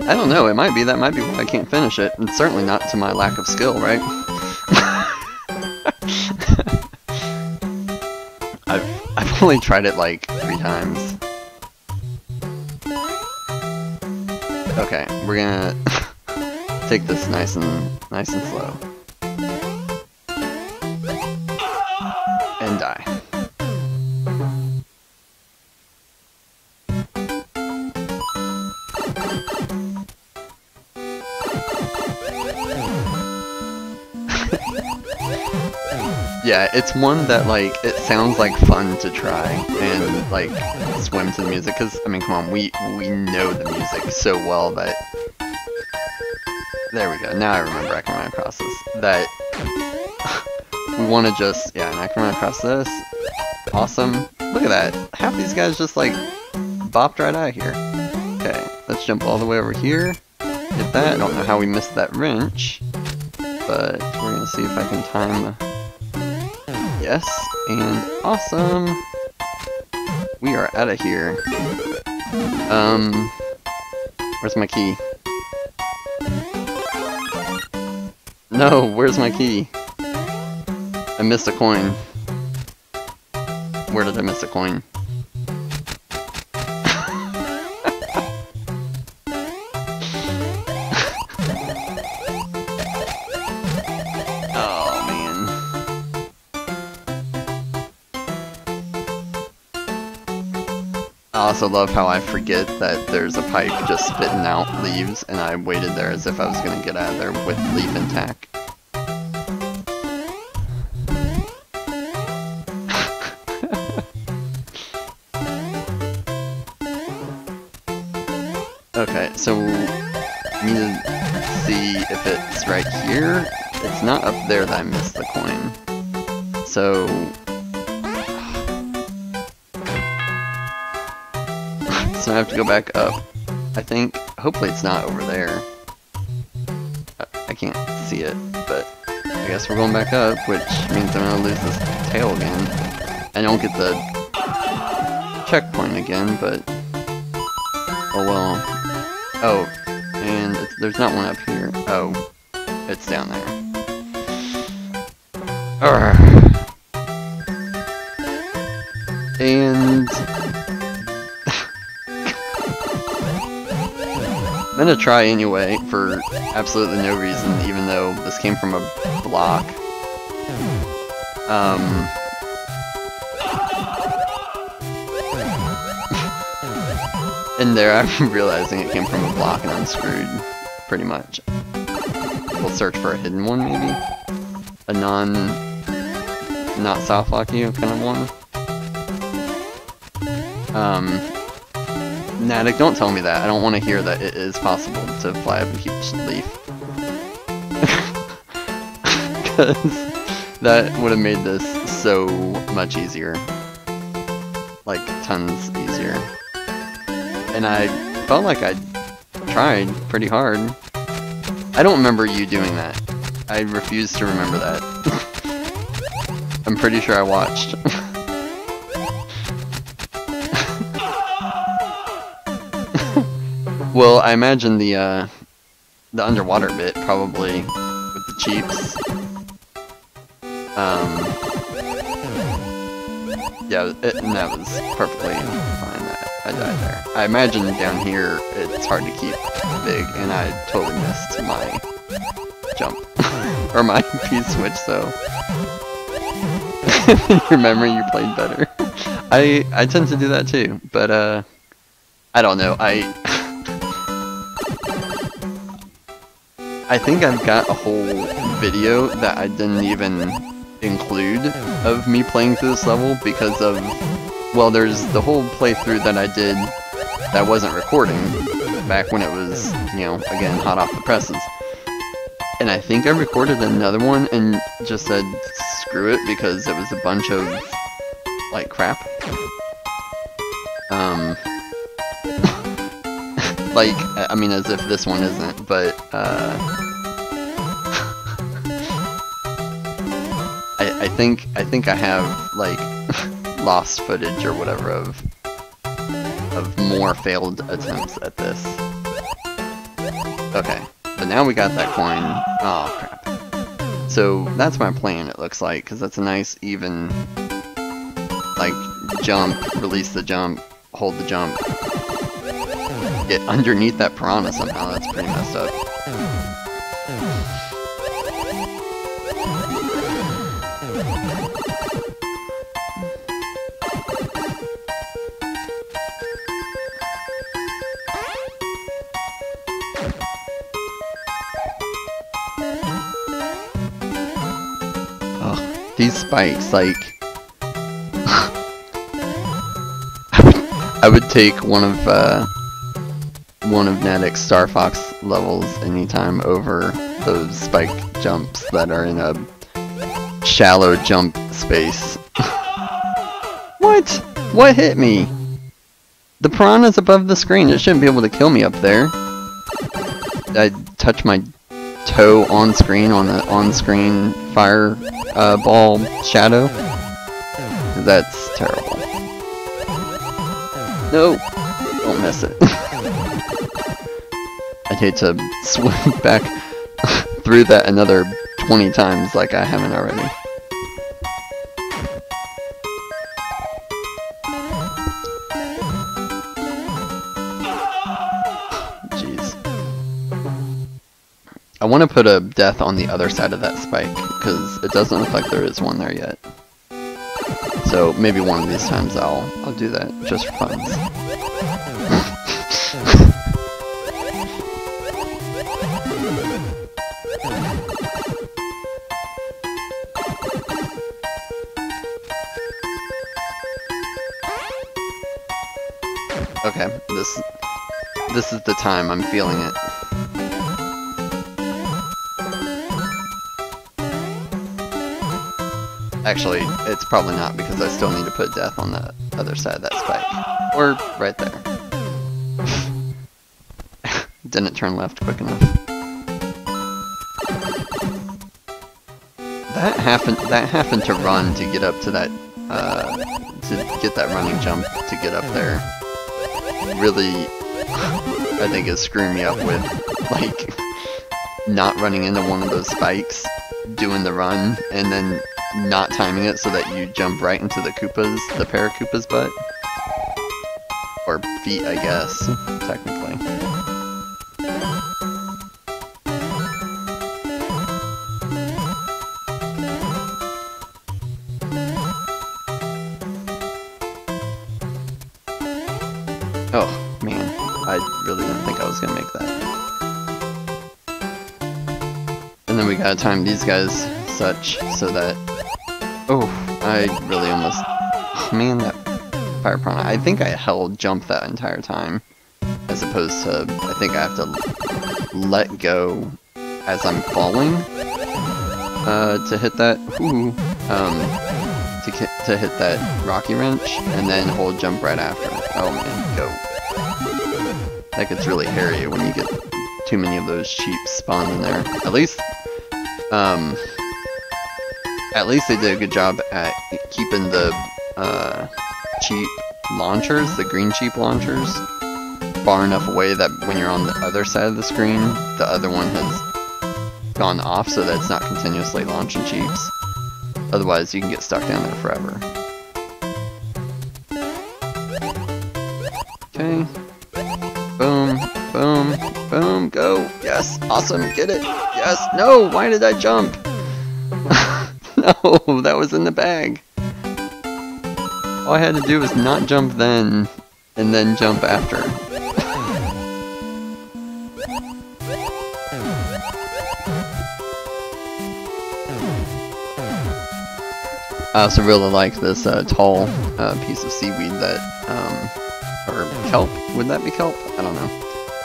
I don't know, it might be, that might be why I can't finish it, and certainly not to my lack of skill, right? I've only tried it like 3 times. Okay, we're gonna take this nice and slow. And die. Yeah, it's one that, like, it sounds like fun to try and, like, swim to the music, because, I mean, come on, we know the music so well that... There we go, now I remember I can run across this. That... we want to just... Yeah, and I can run across this. Awesome. Look at that. Half these guys just, like, bopped right out of here. Okay, let's jump all the way over here. Get that. I don't know how we missed that wrench. But we're gonna see if I can time the... Yes, and awesome! We are out of here. Where's my key? No, where's my key? I missed a coin. Where did I miss a coin? I also love how I forget that there's a pipe just spitting out leaves, and I waited there as if I was going to get out of there with leaf intact. Okay, so I need to see if it's right here. It's not up there that I missed the coin. So... So I have to go back up, I think. Hopefully it's not over there. I can't see it, but I guess we're going back up, which means I'm gonna lose this tail again. I don't get the checkpoint again, but... Oh well. Oh, and there's not one up here. Oh, it's down there. Urgh. And... I'm gonna try anyway, for absolutely no reason, even though this came from a block. And there I'm realizing it came from a block and I'm screwed, pretty much. We'll search for a hidden one, maybe? A not soft lock you kind of one? Natick, don't tell me that. I don't want to hear that it is possible to fly up a huge leaf. Because that would have made this so much easier. Like, tons easier. And I felt like I tried pretty hard. I don't remember you doing that. I refuse to remember that. I'm pretty sure I watched. Well, I imagine the underwater bit probably with the cheeps. Yeah, and that was perfectly fine. I died there. I imagine down here it's hard to keep big, and I totally missed my jump or my P-switch. So remember, you played better. I tend to do that too, but I don't know. I think I've got a whole video that I didn't even include of me playing through this level because of, well, there's the whole playthrough that I did that wasn't recording back when it was, you know, again, hot off the presses. And I think I recorded another one and just said screw it because it was a bunch of, like, crap. Like, I mean, as if this one isn't, but, I think I have, like, lost footage or whatever of more failed attempts at this. Okay, but now we got that coin. Oh, crap. So, that's my plan, it looks like, because that's a nice, even, like, jump, release the jump, hold the jump. Get underneath that piranha somehow, that's pretty messed up. Oh, these spikes, like... I would take one of Natic's Star Fox levels anytime over those spike jumps that are in a shallow jump space. What? What hit me? The piranha's above the screen. It shouldn't be able to kill me up there. I touched my toe on screen on the on-screen fire ball shadow. That's terrible. No! Don't miss it. I'd hate to swim back through that another 20 times like I haven't already. Jeez. I want to put a death on the other side of that spike, because it doesn't look like there is one there yet. So maybe one of these times I'll do that, just for fun. Okay, this is the time, I'm feeling it. Actually, it's probably not because I still need to put death on the other side of that spike. Or right there. Didn't turn left quick enough. That happened to run to get up to that, to get that running jump to get up there. Really, I think is screwing me up with, like, not running into one of those spikes, doing the run, and then not timing it so that you jump right into the Koopa's, the Paracoopa's butt. Or feet, I guess, technically. Oh, man, I really didn't think I was gonna make that. And then we gotta time these guys such so that... Oh, I really almost... Oh, man, that fire piranha. I think I held jump that entire time, as opposed to... I think I have to let go as I'm falling to hit that... Ooh, to hit that rocky wrench, and then hold jump right after. Oh man, go. That gets really hairy when you get too many of those cheats spawn in there. At least they did a good job at keeping the cheap launchers, the green cheap launchers, far enough away that when you're on the other side of the screen, the other one has gone off so that it's not continuously launching cheaps. Otherwise, you can get stuck down there forever. Okay. Boom, boom, boom, go. Yes, awesome, get it. Yes, no, why did I jump? No, that was in the bag. All I had to do was not jump then, and then jump after. I also really like this tall piece of seaweed that, or kelp, would that be kelp? I don't know.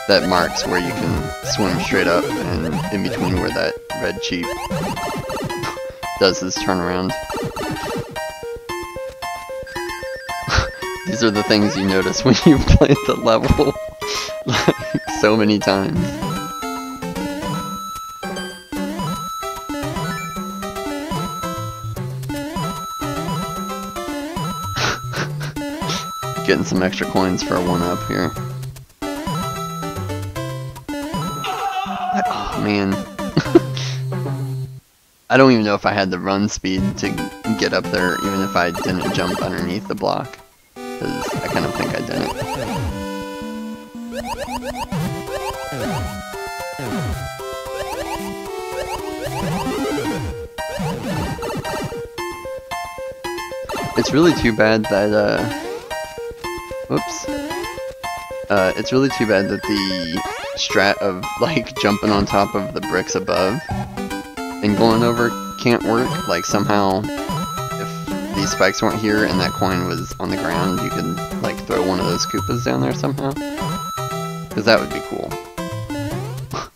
That marks where you can swim straight up and in between where that red cheap does this turnaround. These are the things you notice when you play the level like so many times. Getting some extra coins for a 1-up here. Oh man. I don't even know if I had the run speed to get up there, even if I didn't jump underneath the block. Because I kind of think I didn't. It's really too bad that, whoops. It's really too bad that the strat of, like, jumping on top of the bricks above and going over can't work. Like, somehow, if these spikes weren't here and that coin was on the ground, you could, like, throw one of those Koopas down there somehow. Because that would be cool.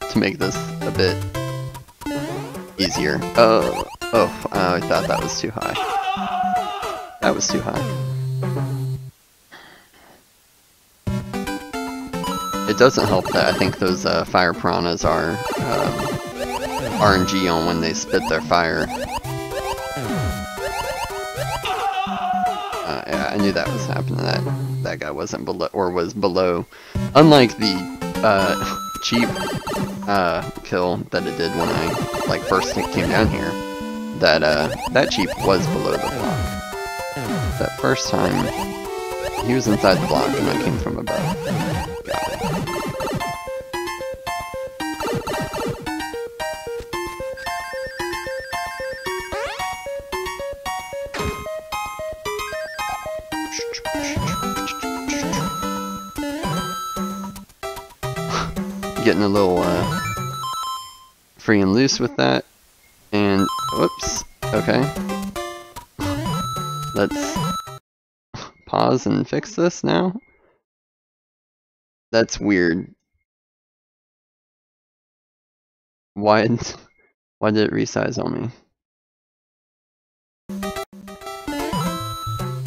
To make this a bit easier. Oh, I thought that was too high. That was too high. It doesn't help that I think those fire piranhas are RNG on when they spit their fire. Yeah, I knew that was happening. That guy wasn't below, or was below. Unlike the cheap kill that it did when I like first came down here. That cheap was below the block. That first time, he was inside the block and I came from above. Got it. Getting a little free and loose with that, and whoops, okay, let's pause and fix this now. That's weird. Why did it resize on me?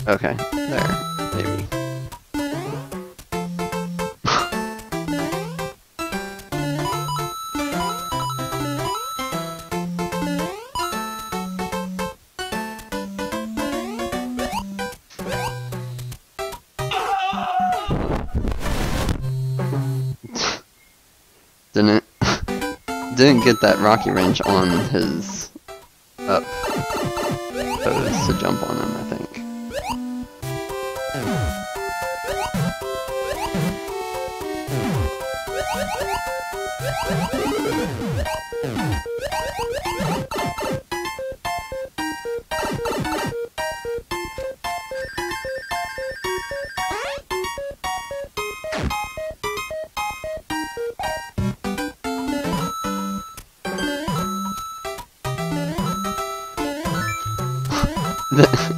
Okay, there, maybe. Didn't get that rocky wrench on his up pose to jump on him, I think.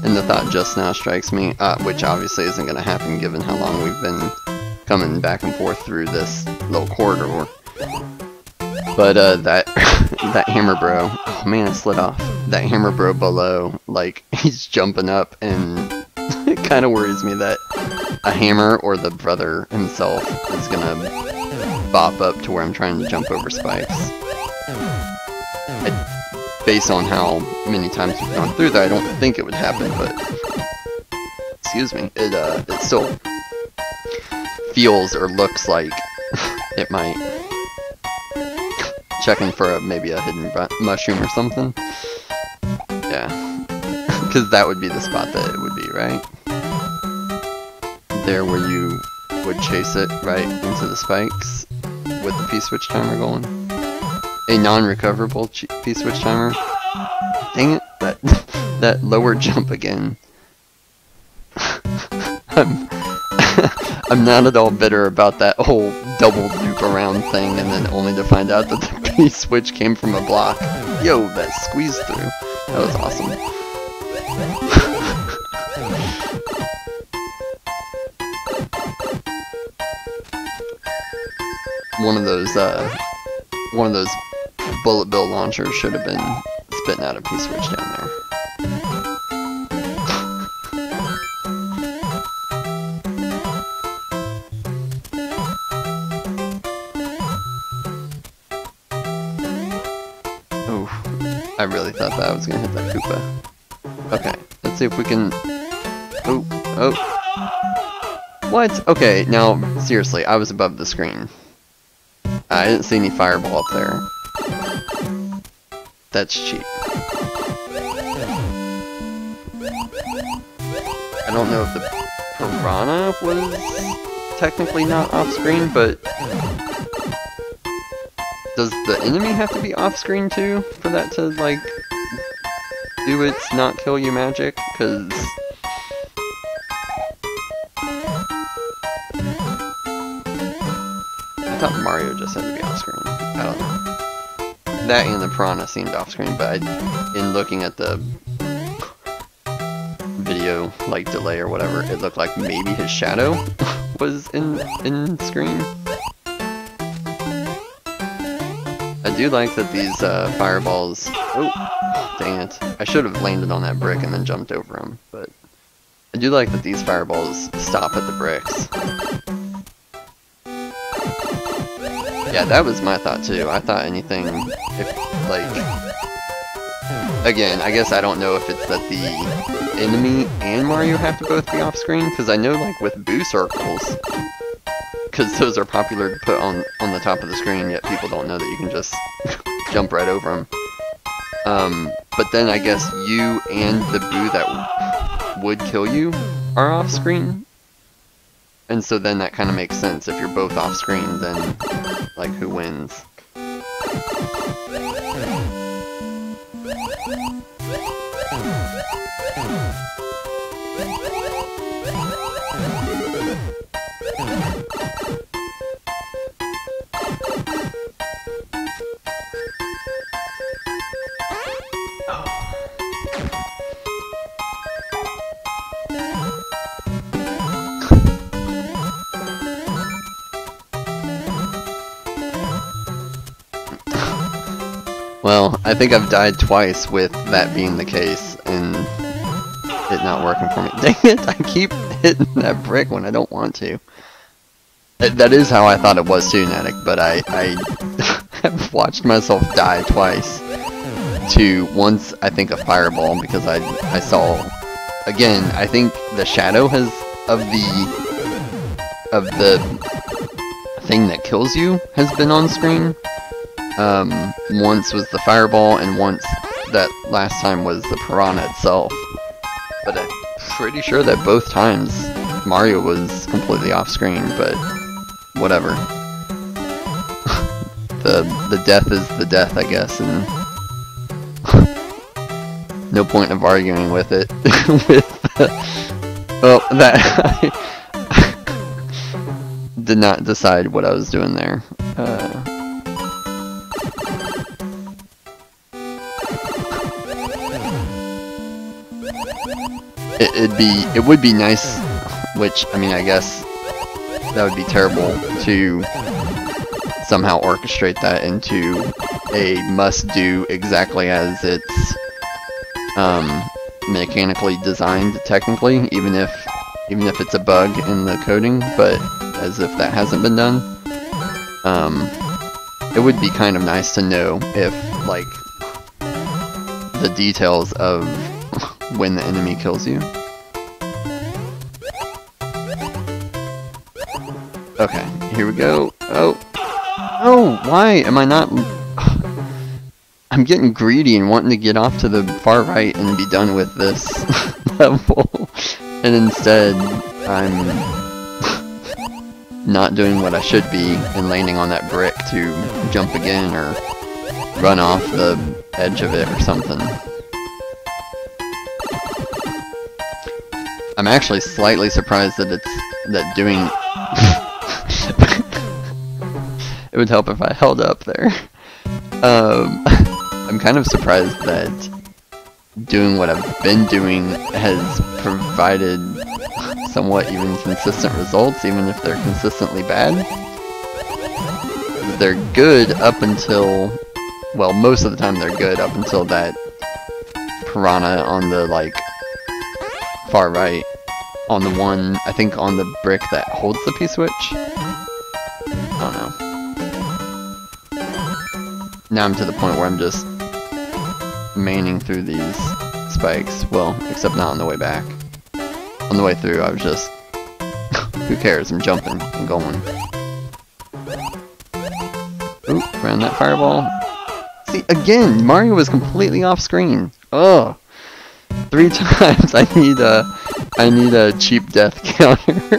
And the thought just now strikes me, which obviously isn't going to happen given how long we've been coming back and forth through this little corridor. But that hammer bro, oh man, it slid off. That hammer bro below, like, he's jumping up, and it kind of worries me that a hammer or the brother himself is going to bop up to where I'm trying to jump over spikes. Based on how many times we've gone through that, I don't think it would happen, but excuse me, it still feels or looks like it might. Checking for maybe a hidden mushroom or something. Yeah, because that would be the spot that it would be, right? There where you would chase it right into the spikes with the P-switch timer going. A non-recoverable P-switch timer. Dang it, that lower jump again. I'm not at all bitter about that whole double loop around thing, and then only to find out that the P-switch came from a block. Yo, that squeezed through. That was awesome. One of those bullet bill launchers should have been spitting out a P-switch down there. Oh, I really thought that I was gonna hit that Koopa. Okay, let's see if we can. Oh, oh. What? Okay, now seriously, I was above the screen. I didn't see any fireball up there. That's cheap. I don't know if the piranha was technically not off screen, but does the enemy have to be off screen too for that to like do its not kill you magic? Cause I thought Mario just had to be off screen. I don't know. That and the piranha seemed off screen, but in looking at the video like delay or whatever, it looked like maybe his shadow was in screen. I do like that these fireballs. Oh, dang it! I should have landed on that brick and then jumped over them, but I do like that these fireballs stop at the bricks. Yeah, that was my thought too. I thought anything, if, like, again, I guess I don't know if it's that the enemy and Mario have to both be off screen, because I know, like, with boo circles, because those are popular to put on the top of the screen, yet people don't know that you can just jump right over them. But then I guess you and the boo that would kill you are off screen. And so then that kind of makes sense. If you're both off screen, then, like, who wins? Well, I think I've died twice with that being the case, and it not working for me. Dang it, I keep hitting that brick when I don't want to. That is how I thought it was too, Natic, but I have watched myself die twice to once, I think, a fireball, because I saw, again, I think the shadow has, of the thing that kills you has been on screen. Once was the fireball, and once, that last time, was the piranha itself. But I'm pretty sure that both times Mario was completely off screen, but whatever. the death is the death, I guess, and no point of arguing with it. Well, that I did not decide what I was doing there. It would be nice, which, I mean, I guess that would be terrible to somehow orchestrate that into a must-do exactly as it's mechanically designed, technically, even if it's a bug in the coding, but as if that hasn't been done. it would be kind of nice to know if, like, the details of when the enemy kills you. Okay, here we go. Oh. Oh, why am I not... I'm getting greedy and wanting to get off to the far right and be done with this level. And instead, I'm not doing what I should be and landing on that brick to jump again or run off the edge of it or something. I'm actually slightly surprised that doing... It would help if I held up there. I'm kind of surprised that doing what I've been doing has provided somewhat even consistent results, even if they're consistently bad. They're good up until, well, most of the time they're good up until that piranha on the, like, far right, on the one, I think on the brick that holds the P-switch. I don't know. Now I'm to the point where I'm just maining through these spikes. Well, except not on the way back. On the way through, I was just... who cares? I'm jumping and going. Ooh, ran that fireball. See, again, Mario was completely off screen. Ugh. 3 times. I need a cheap death counter.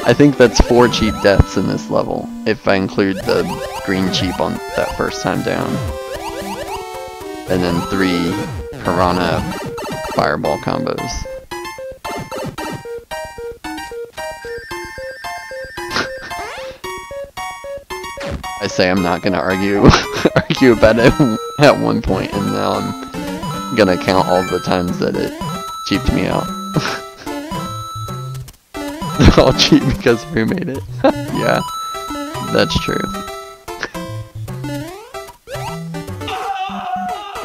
I think that's 4 cheap deaths in this level, if I include the green cheap on that first time down. And then 3 piranha fireball combos. I say I'm not gonna argue about it at one point, and now I'm gonna count all the times that it cheaped me out. They're all cheap because we made it. Yeah, that's true.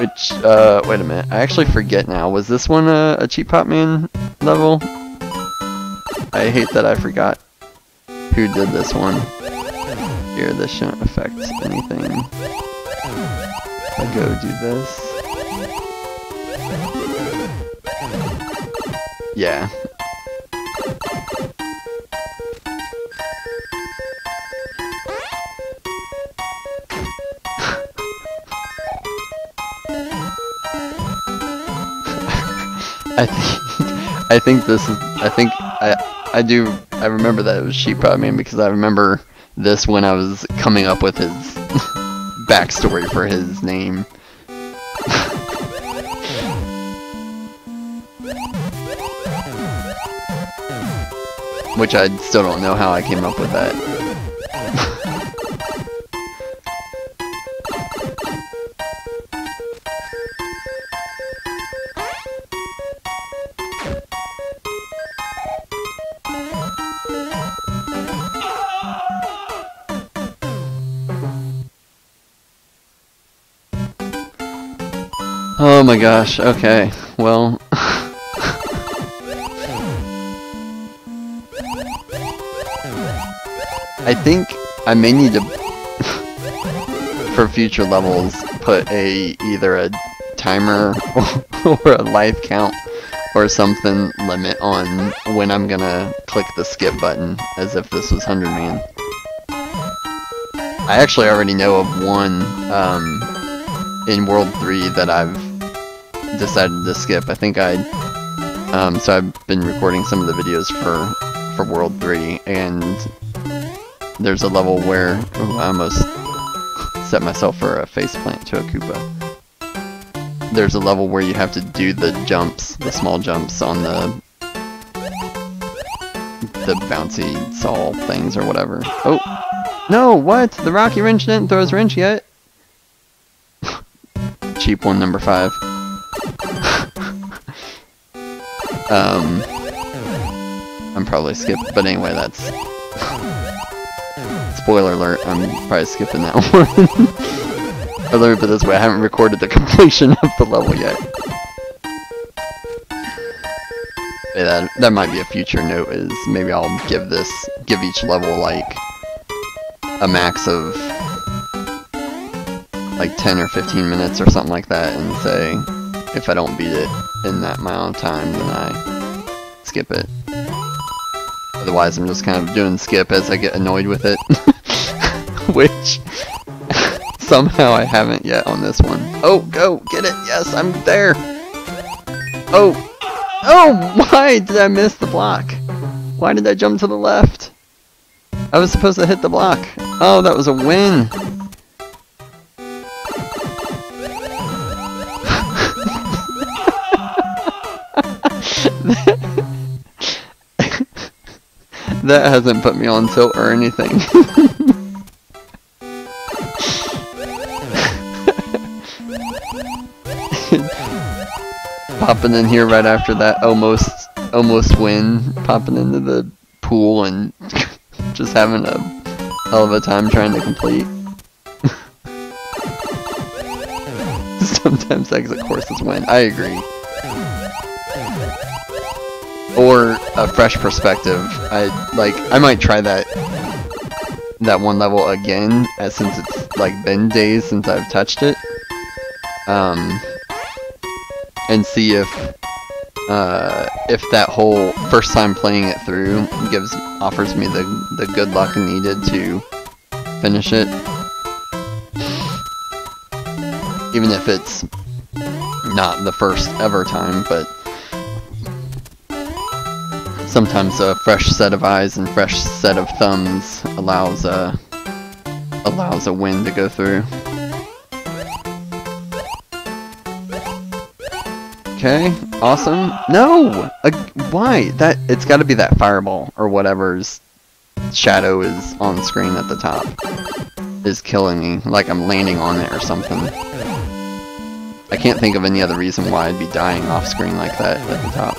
Which, wait a minute, I actually forget now. Was this one a Cheap Pop Man level? I hate that I forgot who did this one. Here, this shouldn't affect anything. If I go do this. Yeah. I remember that it was Sheep Pop Man because I remember this when I was coming up with his backstory for his name. Which I still don't know how I came up with that. Oh my gosh, okay, well... I think I may need to, for future levels, put either a timer or a life count or something limit on when I'm gonna click the skip button, as if this was 100 Man. I actually already know of one in World 3 that I've decided to skip. I think so I've been recording some of the videos for World 3, and there's a level where I almost set myself for a faceplant to a Koopa. There's a level where you have to do the jumps, the small jumps on the bouncy saw things or whatever. Oh! No, what? The Rocky Wrench didn't throw his wrench yet? Cheap one, number 5. I'm probably skipped, but anyway, that's... Spoiler alert, I'm probably skipping that one. Or let me put it this way, I haven't recorded the completion of the level yet. Yeah, that might be a future note, is maybe I'll give each level like a max of like 10 or 15 minutes or something like that, and say if I don't beat it in that amount of time, then I skip it. Otherwise, I'm just kind of doing skip as I get annoyed with it, which somehow I haven't yet on this one. Oh, go get it! Yes, I'm there. Oh, why did I miss the block? Why did I jump to the left? I was supposed to hit the block. Oh, that was a win. That hasn't put me on tilt or anything. Popping in here right after that almost win, popping into the pool and just having a hell of a time trying to complete. Sometimes exit courses win. I agree. Or a fresh perspective. I might try that one level again, since it's like been days since I've touched it. And see if that whole first time playing it through offers me the good luck needed to finish it. Even if it's not the first ever time, but sometimes a fresh set of eyes and fresh set of thumbs allows a win to go through. Okay, awesome. No! Why? It's gotta be that fireball, or whatever's shadow is on screen at the top, is killing me, like I'm landing on it or something. I can't think of any other reason why I'd be dying off screen like that at the top.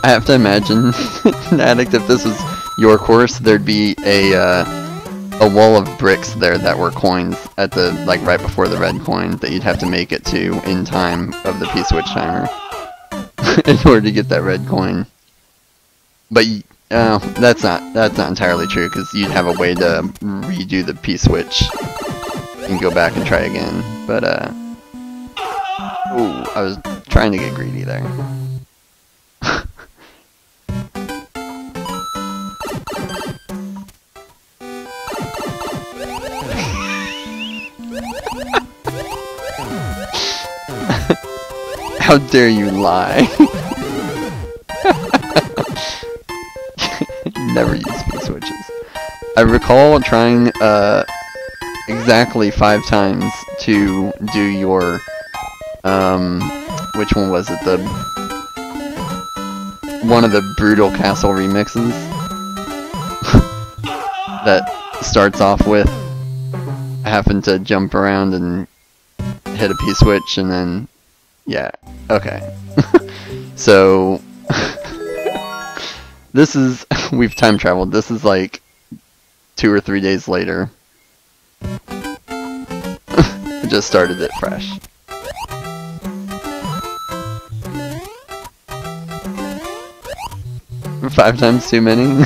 I have to imagine, Addict, if this was your course, there'd be a wall of bricks there that were coins at the, like, right before the red coin that you'd have to make it to in time of the P-switch timer in order to get that red coin. But that's not entirely true, because you'd have a way to redo the P-switch and go back and try again. But ooh, I was trying to get greedy there. How dare you lie? Never use P-switches. I recall trying exactly 5 times to do your which one was it? One of the Brutal Castle remixes that starts off with having to jump around and hit a P-switch and then yeah, okay. So this is, we've time traveled. This is like 2 or 3 days later. I just started it fresh. Five times too many?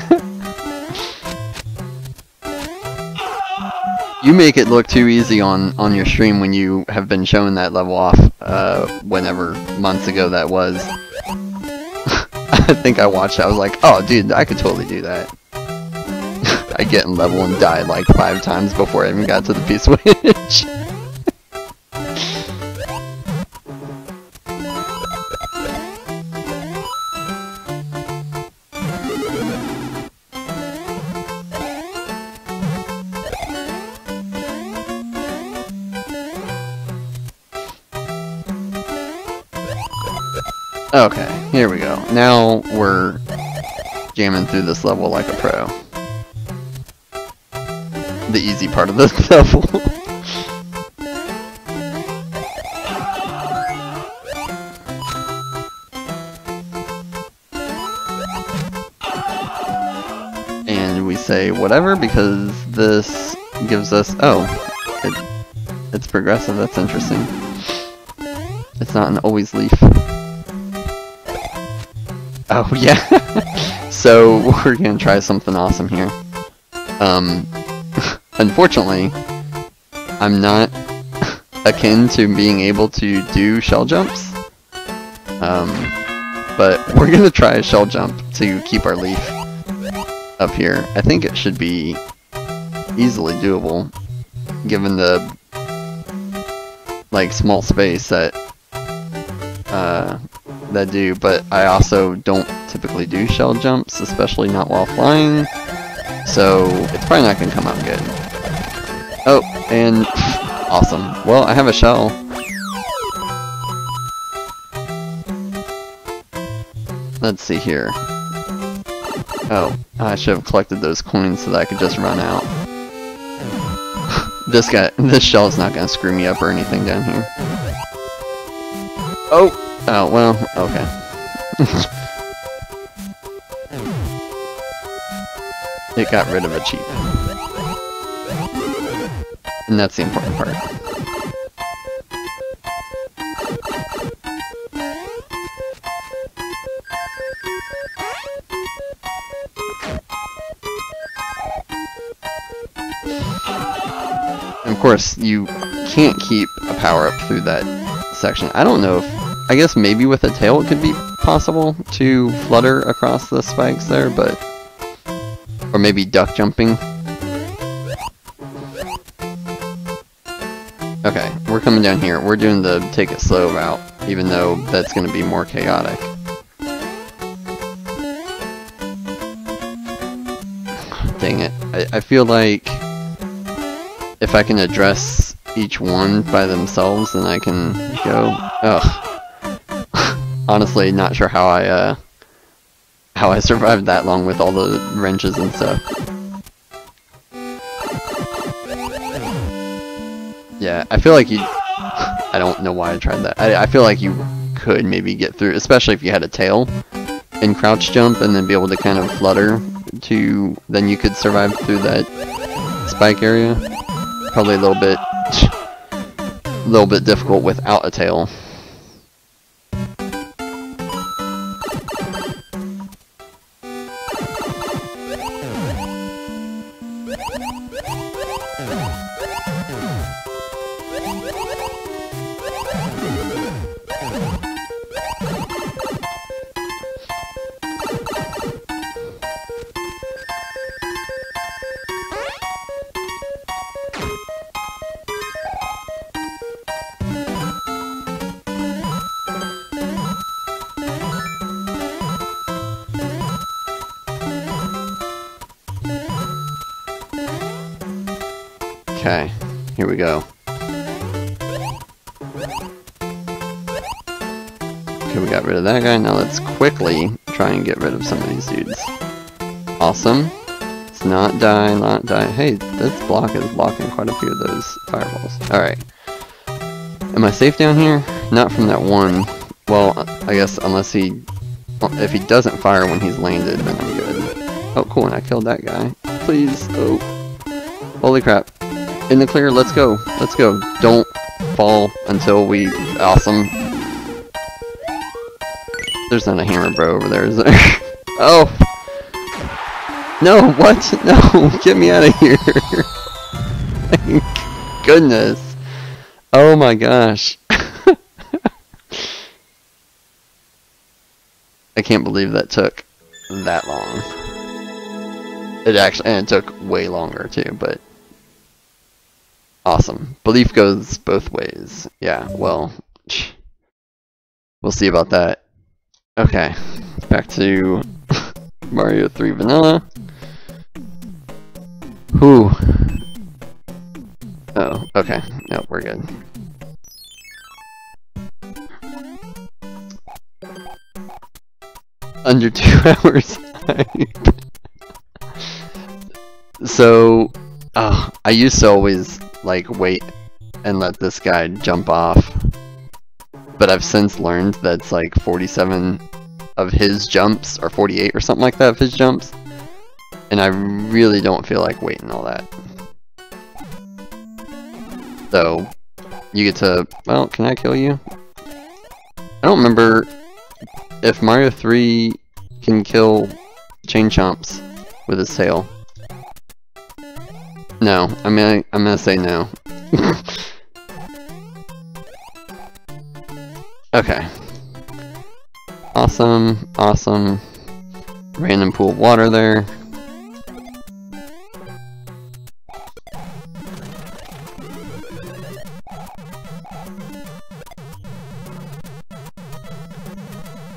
You make it look too easy on your stream when you have been showing that level off, whenever months ago that was. I think I watched it, I was like, oh dude, I could totally do that. I get in level and die like 5 times before I even got to the P-switch. Okay, here we go. Now we're jamming through this level like a pro. The easy part of this level. say whatever, because this gives us... Oh, it's progressive, that's interesting. It's not an always leaf. Oh, yeah. So, we're gonna try something awesome here. Unfortunately, I'm not akin to being able to do shell jumps. But we're gonna try a shell jump to keep our leaf up here. I think it should be easily doable, given the like small space that do. But I also don't typically do shell jumps, especially not while flying. So it's probably not gonna come out good. Oh, and awesome. Well, I have a shell. Let's see here. Oh, I should have collected those coins so that I could just run out. This shell is not gonna screw me up or anything down here. Oh! Oh, well, okay. It got rid of it cheap. And that's the important part. And of course, you can't keep a power-up through that section. I don't know if... I guess maybe with a tail it could be possible to flutter across the spikes there, but... Or maybe duck jumping. Okay, we're coming down here. We're doing the take it slow route, even though that's going to be more chaotic. Dang it. I feel like if I can address each one by themselves, then I can go... Ugh. Honestly, not sure how I survived that long with all the wrenches and stuff. Yeah, I feel like you... I don't know why I tried that. I feel like you could maybe get through, especially if you had a tail and crouch jump and then be able to kind of flutter to... Then you could survive through that spike area. Probably a little bit difficult without a tail. Okay, here we go. Okay, we got rid of that guy. Now let's quickly try and get rid of some of these dudes. Awesome. Let's not die. Hey, this block is blocking quite a few of those fireballs. Alright. Am I safe down here? Not from that one. Well, I guess unless he... Well, if he doesn't fire when he's landed, then I'm good. Oh, cool, and I killed that guy. Please. Oh. Holy crap. In the clear, let's go. Let's go. Don't fall until we... Awesome. There's not a hammer bro over there, is there? Oh! No, what? No, get me out of here. Thank goodness. Oh my gosh. I can't believe that took that long. It actually, and it took way longer too, but... Awesome. Belief goes both ways. Yeah, well, we'll see about that. Okay, back to Mario 3 Vanilla. Whew. Oh, okay. Nope, we're good. Under 2 hours. So, I used to always like wait and let this guy jump off, but I've since learned that's like 47 of his jumps, or 48 or something like that of his jumps, And I really don't feel like waiting all that. So, you get to... Well, can I kill you? I don't remember if Mario 3 can kill Chain Chomps with his tail. No, I'm gonna say no. Okay. Awesome, awesome. Random pool of water there.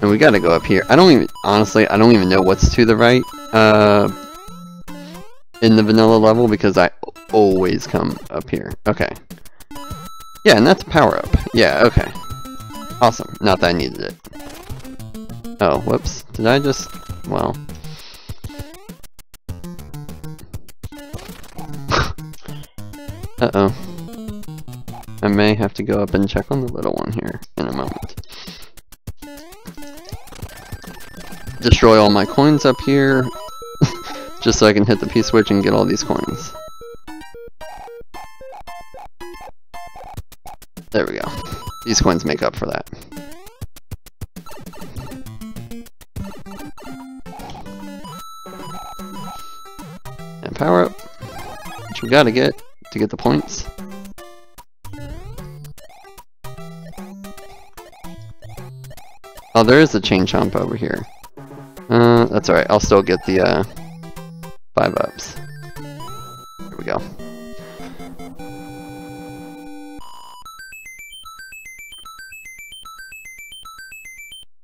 And we gotta go up here. Honestly, I don't even know what's to the right, in the vanilla level, because I always come up here. Okay. Yeah, and that's a power-up. Yeah, okay. Awesome. Not that I needed it. Oh, whoops. Did I just... well... Uh-oh. I may have to go up and check on the little one here in a moment. Destroy all my coins up here, just so I can hit the P-switch and get all these coins. There we go. These coins make up for that. And power up, which we gotta get to get the points. Oh, there is a chain chomp over here. That's alright, I'll still get the 5-ups. There we go.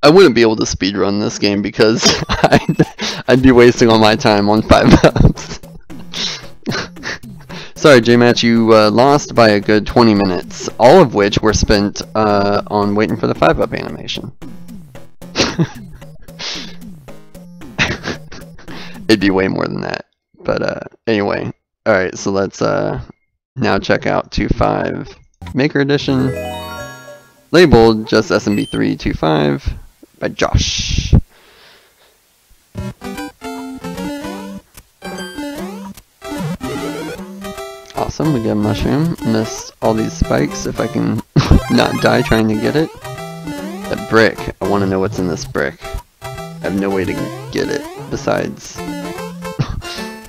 I wouldn't be able to speedrun this game because I'd be wasting all my time on 5-ups. Sorry, J-Match, you lost by a good 20 minutes, all of which were spent on waiting for the 5-up animation. It'd be way more than that. But anyway, alright, so let's now check out 2.5 Maker Edition, labeled just SMB 3.2.5 by Josh. Awesome, we get a mushroom. Missed all these spikes if I can not die trying to get it. That brick, I want to know what's in this brick. I have no way to get it besides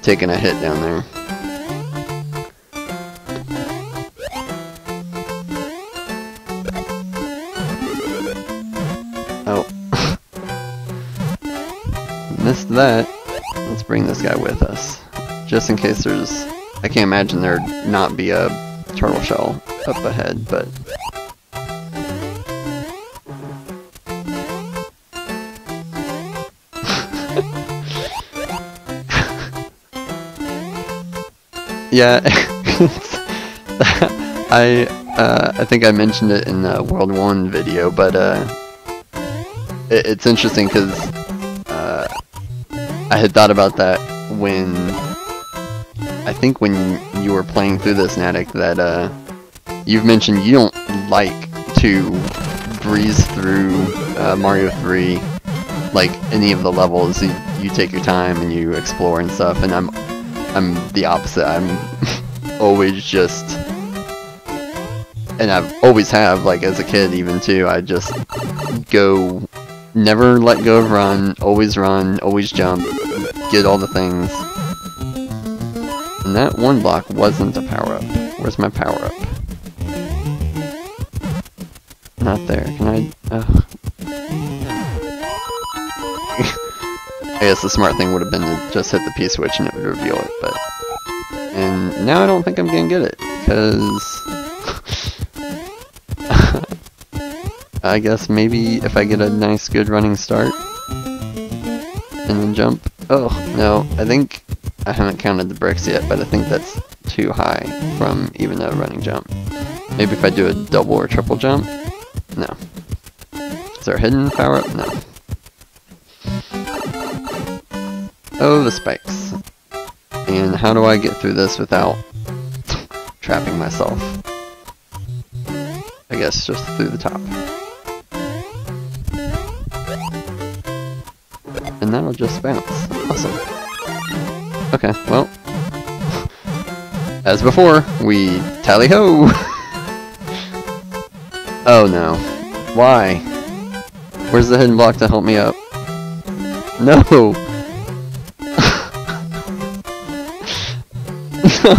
taking a hit down there. Oh. Missed that. Let's bring this guy with us. Just in case there's... I can't imagine there'd not be a turtle shell up ahead, but... Yeah, I think I mentioned it in the World 1 video, but it's interesting because I had thought about that when I think when you were playing through this, Natick, that you've mentioned you don't like to breeze through Mario 3 like any of the levels. You take your time and you explore and stuff, and I'm the opposite. I'm always just, and I've always have, like as a kid even too, I just go, never let go of run, always jump, get all the things. And that one block wasn't a power-up. Where's my power-up? Not there. Can I... I guess the smart thing would have been to just hit the P-switch and it would reveal it, but... And now I don't think I'm gonna get it, because... I guess maybe if I get a nice good running start, and then jump... Oh, no, I think I haven't counted the bricks yet, but I think that's too high from even a running jump. Maybe if I do a double or triple jump? No. Is there a hidden power-up? No. Oh, the spikes. And how do I get through this without trapping myself? I guess just through the top. And that'll just bounce. Awesome. Okay, well. As before, we tally-ho! Oh no. Why? Where's the hidden block to help me up? No!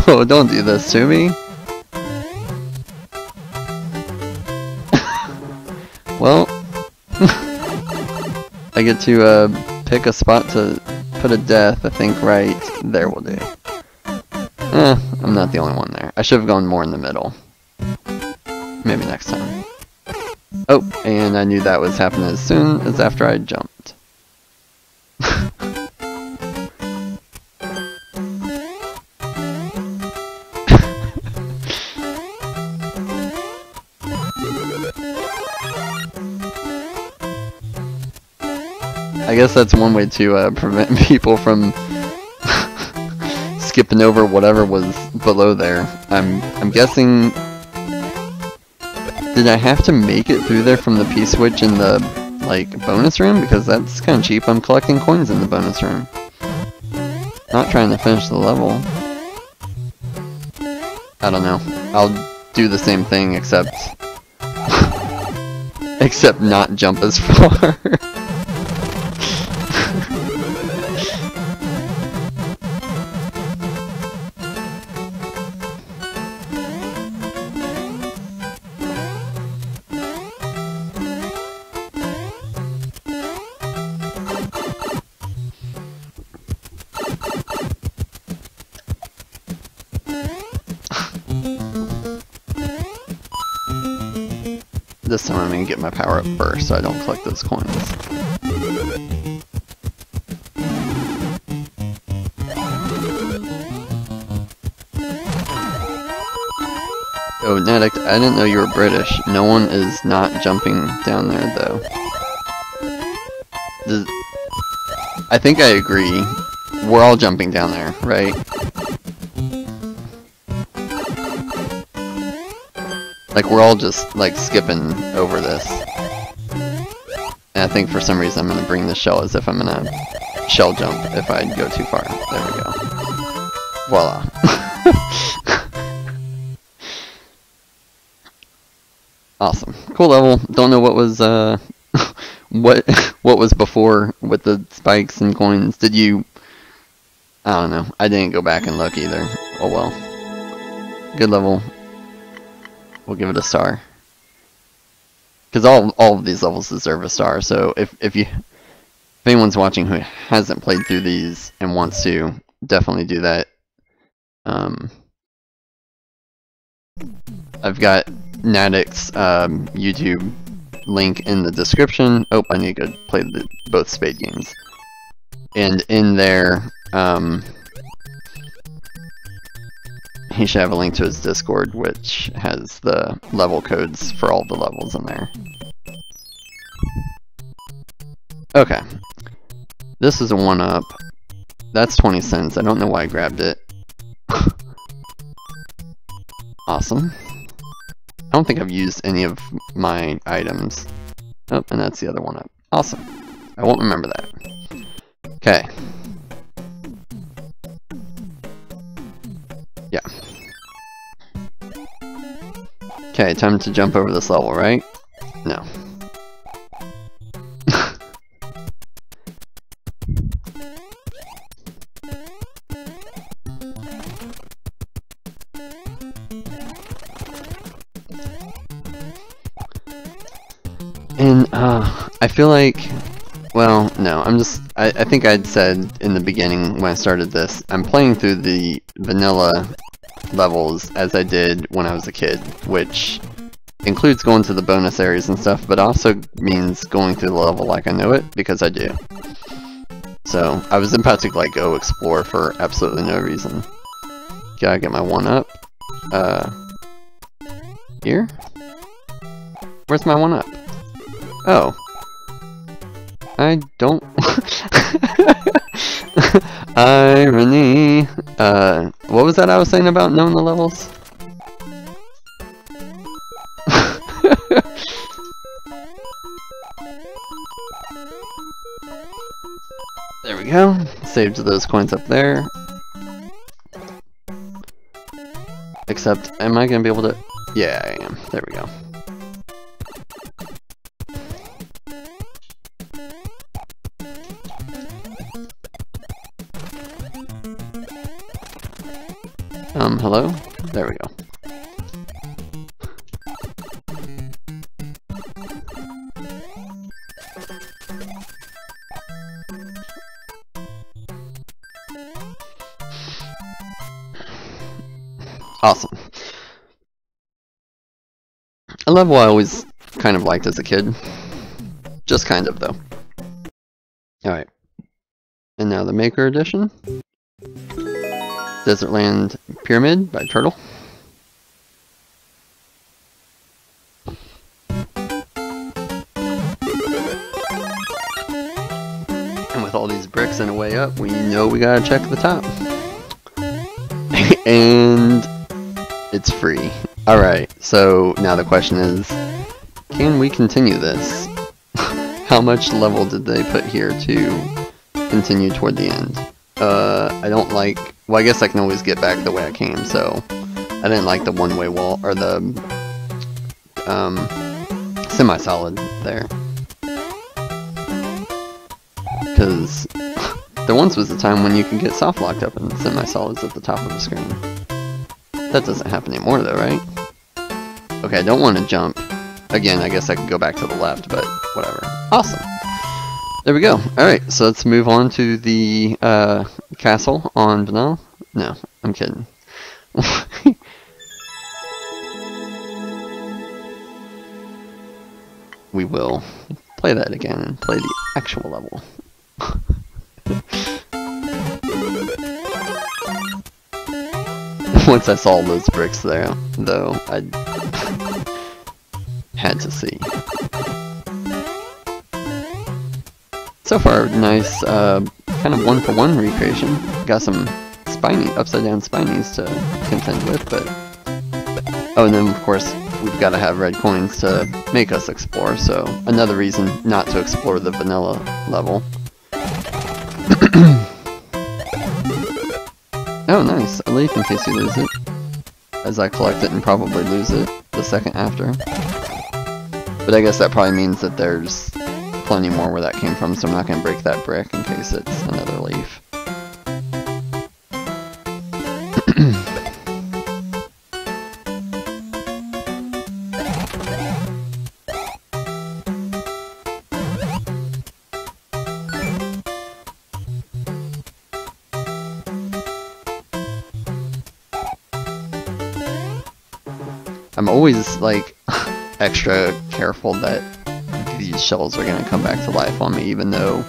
No, don't do this to me. Well, I get to pick a spot to put a death, I think right there will do. I'm not the only one there. I should have gone more in the middle. Maybe next time. Oh, and I knew that was happening as soon as after I jumped. I guess that's one way to prevent people from skipping over whatever was below there. I'm guessing. Did I have to make it through there from the P-switch in the like bonus room? Because that's kind of cheap. I'm collecting coins in the bonus room. Not trying to finish the level. I don't know. I'll do the same thing except except not jump as far. This time I'm gonna get my power up first so I don't collect those coins. Oh, Nedict, I didn't know you were British. No one is not jumping down there, though. I think I agree. We're all jumping down there, right? Like, we're all just, like, skipping over this. And I think for some reason I'm gonna bring the shell as if I'm gonna shell jump if I go too far. There we go. Voila. Awesome. Cool level. Don't know what was, what was before with the spikes and coins. Did you... I don't know. I didn't go back and look either. Oh well. Good level. We'll give it a star. Because all of these levels deserve a star, so if anyone's watching who hasn't played through these and wants to, definitely do that. I've got Nadic's YouTube link in the description. Oh, I need to go play both Spade games. And in there, he should have a link to his Discord, which has the level codes for all the levels in there. Okay. This is a 1-up. That's 20 cents. I don't know why I grabbed it. Awesome. I don't think I've used any of my items. Oh, and that's the other 1-up. Awesome. I won't remember that. Okay. Yeah. Okay, time to jump over this level, right? No. And, I feel like... Well, no, I think I'd said in the beginning when I started this, I'm playing through the vanilla levels as I did when I was a kid, which includes going to the bonus areas and stuff, but also means going through the level like I know it, because I do. So, I was about to like go explore for absolutely no reason. Gotta get my 1-up. Here? Where's my 1-up? Oh. I don't... Irony. What was that I was saying about knowing the levels? There we go. Saved those coins up there. Except, am I gonna be able to? Yeah, I am. There we go. Hello? There we go. Awesome. A level I always kind of liked as a kid. Just kind of, though. Alright. And now the Maker Edition. Desertland Pyramid by Turtle. And with all these bricks and a way up, we know we gotta check the top. And it's free. Alright, so now the question is, can we continue this? How much level did they put here to continue toward the end? I don't like... Well, I guess I can always get back the way I came, so... I didn't like the one-way wall, or the... semi-solid there. Because... there once was a time when you could get soft locked up in semi-solids at the top of the screen. That doesn't happen anymore, though, right? Okay, I don't want to jump. Again, I guess I could go back to the left, but whatever. Awesome! There we go. Alright, so let's move on to the castle on Vanilla. No, I'm kidding. We will play that again and play the actual level. Once I saw those bricks there, though, I had to see. So far, nice, kind of one-for-one recreation. Got some upside-down spinies to contend with, but... Oh, and then, of course, we've got to have red coins to make us explore, so another reason not to explore the vanilla level. Oh, nice. A leaf in case you lose it. As I collect it and probably lose it the second after. But I guess that probably means that there's plenty more where that came from, so I'm not going to break that brick in case it's another leaf. I'm always, like, extra careful that these shells are gonna come back to life on me, even though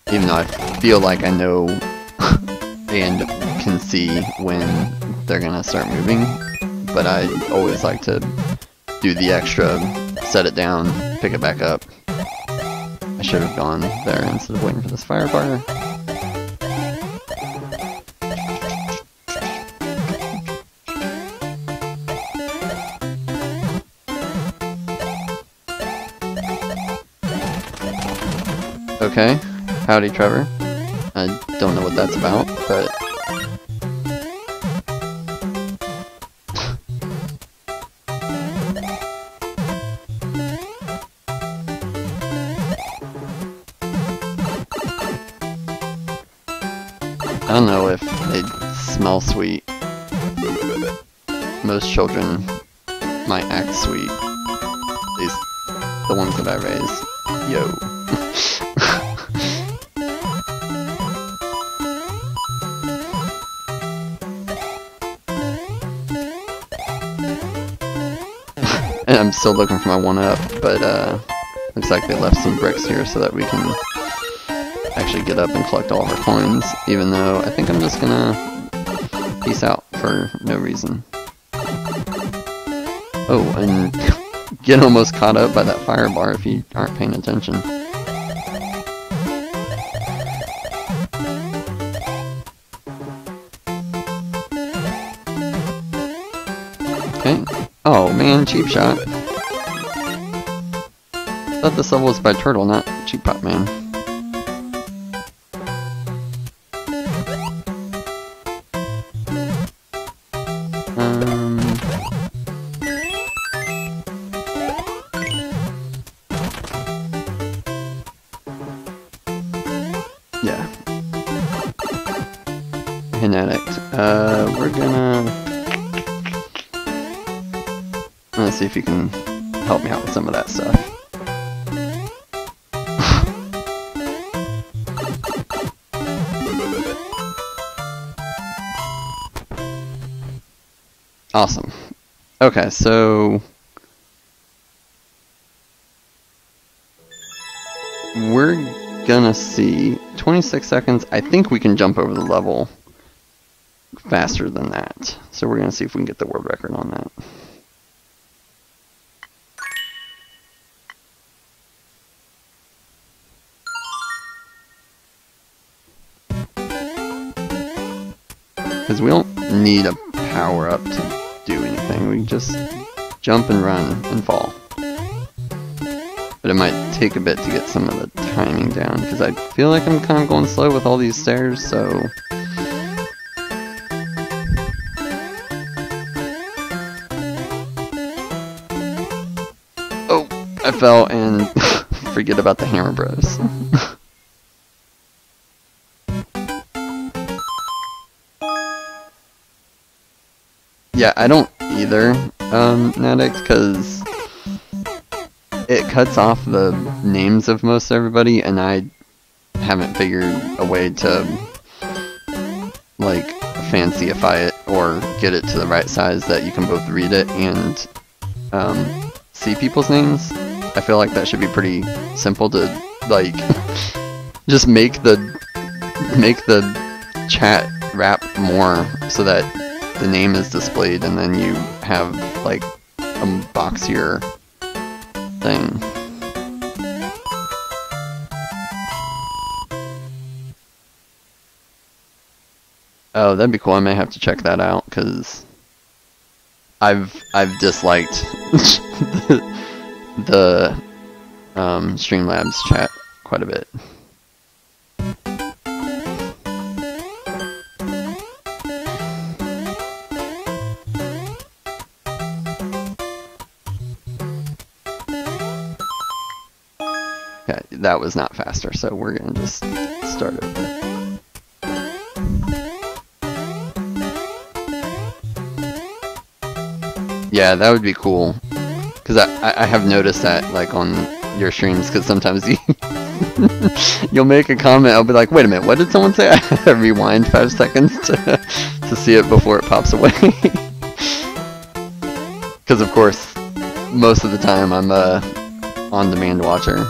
I feel like I know and can see when they're gonna start moving, but I always like to do the extra, set it down, pick it back up. I should have gone there instead of waiting for this fire bar. Okay, howdy Trevor. I don't know what that's about, but... I don't know if they smell sweet. Most children might act sweet. At least the ones that I raise. Yo. And I'm still looking for my 1-up, but looks like they left some bricks here so that we can actually get up and collect all of our coins, even though I think I'm just gonna peace out for no reason. Oh, and get almost caught up by that fire bar if you aren't paying attention. Okay. Oh man, cheap shot. Thought this level was by Turtle, not Cheap Pop Man. an addict. We're gonna... Let's see if you can help me out with some of that stuff. Awesome. Okay, so... we're gonna see 26 seconds. I think we can jump over the level faster than that. So we're gonna see if we can get the world record on that. Because we don't need a power up to do anything. We can just jump and run and fall. But it might take a bit to get some of the timing down, because I feel like I'm kind of going slow with all these stairs, so... Oh, I fell and forget about the Hammer Bros. Yeah, I don't either, Nadic, because it cuts off the names of most everybody, and I haven't figured a way to, like, fancyify it or get it to the right size that you can both read it and see people's names. I feel like that should be pretty simple to, like, just make the chat wrap more so that the name is displayed, and then you have, like, a boxier thing. Oh, that'd be cool. I may have to check that out, because I've disliked the Streamlabs chat quite a bit. Okay, that was not faster, so we're gonna just start over. Yeah, that would be cool, because I have noticed that, like, on your streams, because sometimes you'll make a comment, I'll be like, wait a minute, what did someone say? I rewind 5 seconds to see it before it pops away. Because, of course, most of the time I'm a on-demand watcher.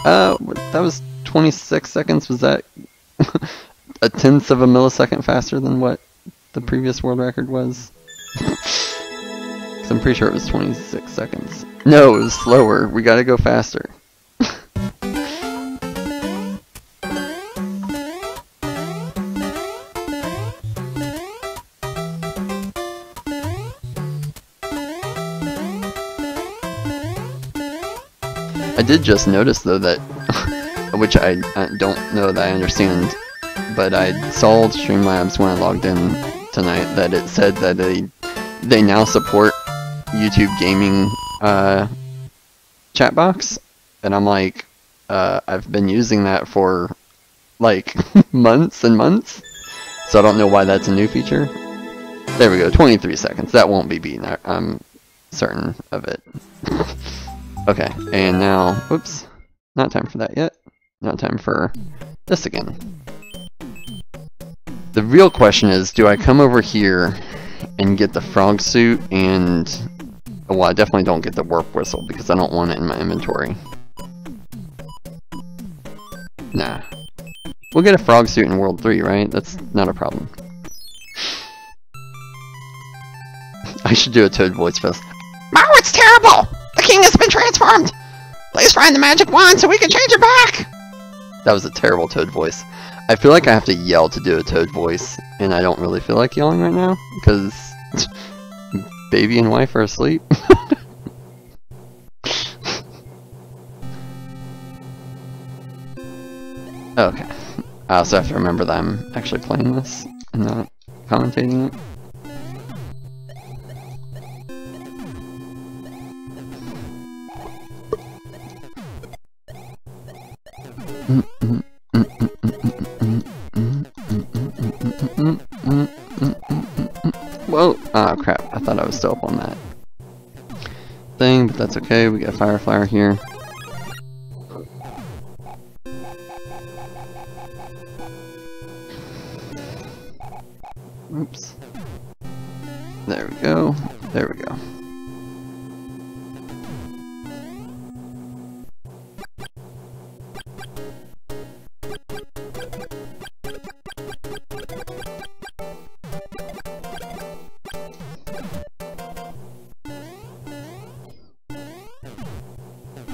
That was 26 seconds. Was that a tenth of a millisecond faster than what the previous world record was? Because I'm pretty sure it was 26 seconds. No, it was slower. We gotta go faster. I did just notice, though, that, which I don't know that I understand, but I saw Streamlabs when I logged in tonight that it said that they now support YouTube gaming chat box, and I'm like, I've been using that for, like, months and months, so I don't know why that's a new feature. There we go, 23 seconds. That won't be beaten, I'm certain of it. Okay, and now, whoops, not time for that yet. Not time for this again. The real question is, do I come over here and get the frog suit and... well, I definitely don't get the warp whistle because I don't want it in my inventory. Nah. We'll get a frog suit in World 3, right? That's not a problem. I should do a Toad voice fest. Mao, it's terrible! The king has been transformed! Please find the magic wand so we can change it back! That was a terrible Toad voice. I feel like I have to yell to do a Toad voice, and I don't really feel like yelling right now, because baby and wife are asleep. Okay. I also have to remember that I'm actually playing this, and not commentating it. Ah, crap. I thought I was still up on that thing, but that's okay. We got a fire flower here. Oops. There we go. There we go.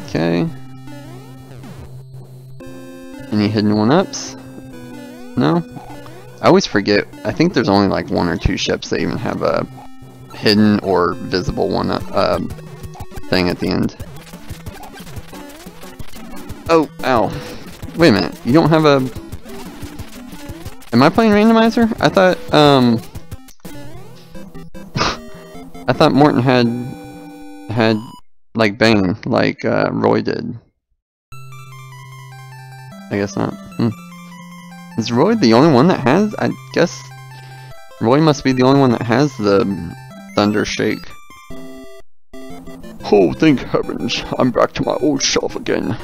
Okay. Any hidden one-ups? No? I always forget. I think there's only like 1 or 2 ships that even have a hidden or visible one-up thing at the end. Oh, ow. Wait a minute. You don't have a... Am I playing randomizer? I thought, I thought Morton had like Bane, like Roy did. I guess not. Is Roy the only one that has? I guess Roy must be the only one that has the Thunder Shake. Oh, thank heavens, I'm back to my old self again.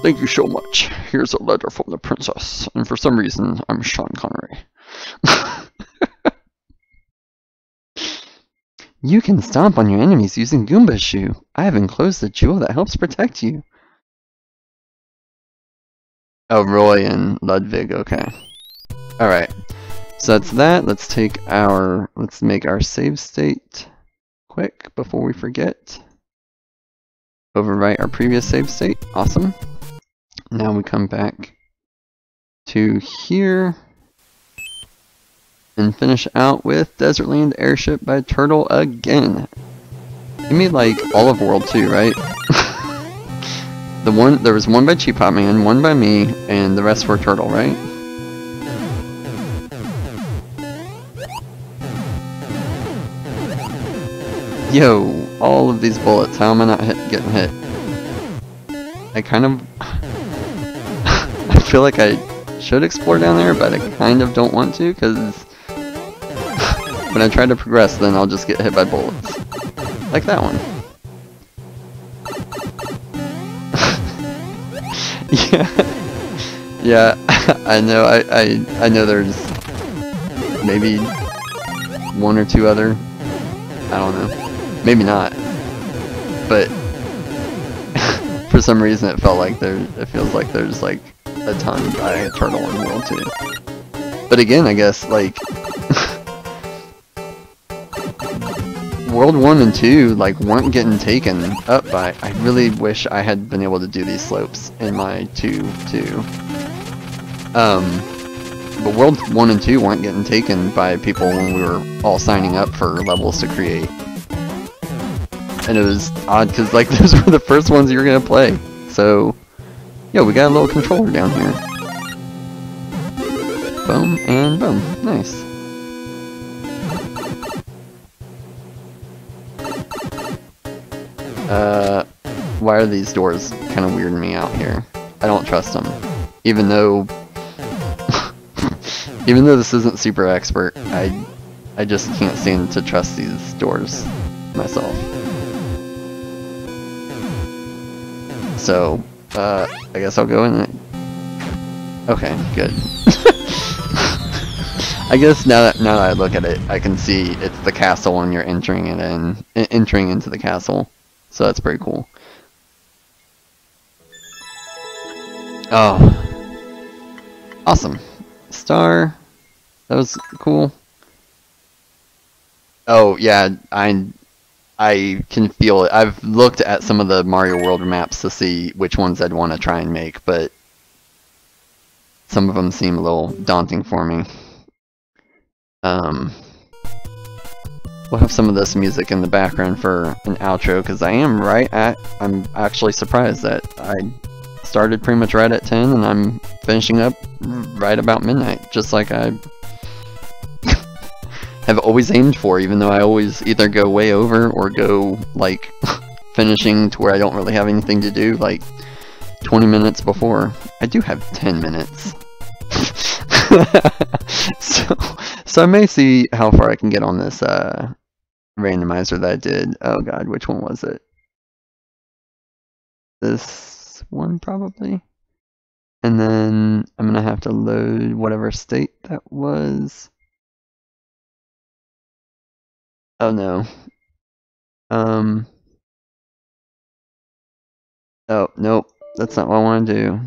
Thank you so much. Here's a letter from the princess. And for some reason, I'm Sean Connery. You can stomp on your enemies using Goomba's shoe. I have enclosed a jewel that helps protect you. Oh, Roy and Ludwig, okay. Alright. So that's that. Let's make our save state quick before we forget. Overwrite our previous save state. Awesome. Now we come back to here and finish out with Desertland Airship by Turtle again. He made like all of World 2, right? There was one by Cheap Hot Man, one by me, and the rest were Turtle, right? Yo, all of these bullets, how am I not getting hit? I kind of... I feel like I should explore down there, but I kind of don't want to, because when I try to progress, then I'll just get hit by bullets. Like that one. Yeah, I know. I know there's maybe 1 or 2 other. I don't know. Maybe not. But for some reason, it felt like it feels like there's like a ton by Turtle in World 2. But again, I guess like World 1 and 2 like weren't getting taken up by. I really wish I had been able to do these slopes in my 2 too. But World 1 and 2 weren't getting taken by people when we were all signing up for levels to create. And it was odd because like those were the first ones you were gonna play. So, yo, we got a little controller down here. Boom and boom. Nice. Why are these doors kind of weirding me out here? I don't trust them. Even though this isn't super expert, I just can't stand to trust these doors myself. So, I guess I'll go in. Okay, good. I guess now that I look at it, I can see it's the castle and you're entering into the castle. So that's pretty cool. Oh, awesome. Star. That was cool. Oh yeah, I can feel it. I've looked at some of the Mario World maps to see which ones I'd want to try and make, but some of them seem a little daunting for me. We'll have some of this music in the background for an outro, because I'm actually surprised that I started pretty much right at 10 and I'm finishing up right about midnight, just like I have always aimed for, even though I always either go way over or go like finishing to where I don't really have anything to do like 20 minutes before. I do have 10 minutes. So I may see how far I can get on this randomizer that I did. Oh god, which one was it? This one probably. And then I'm gonna have to load whatever state that was. Oh no. Oh nope, that's not what I want to do.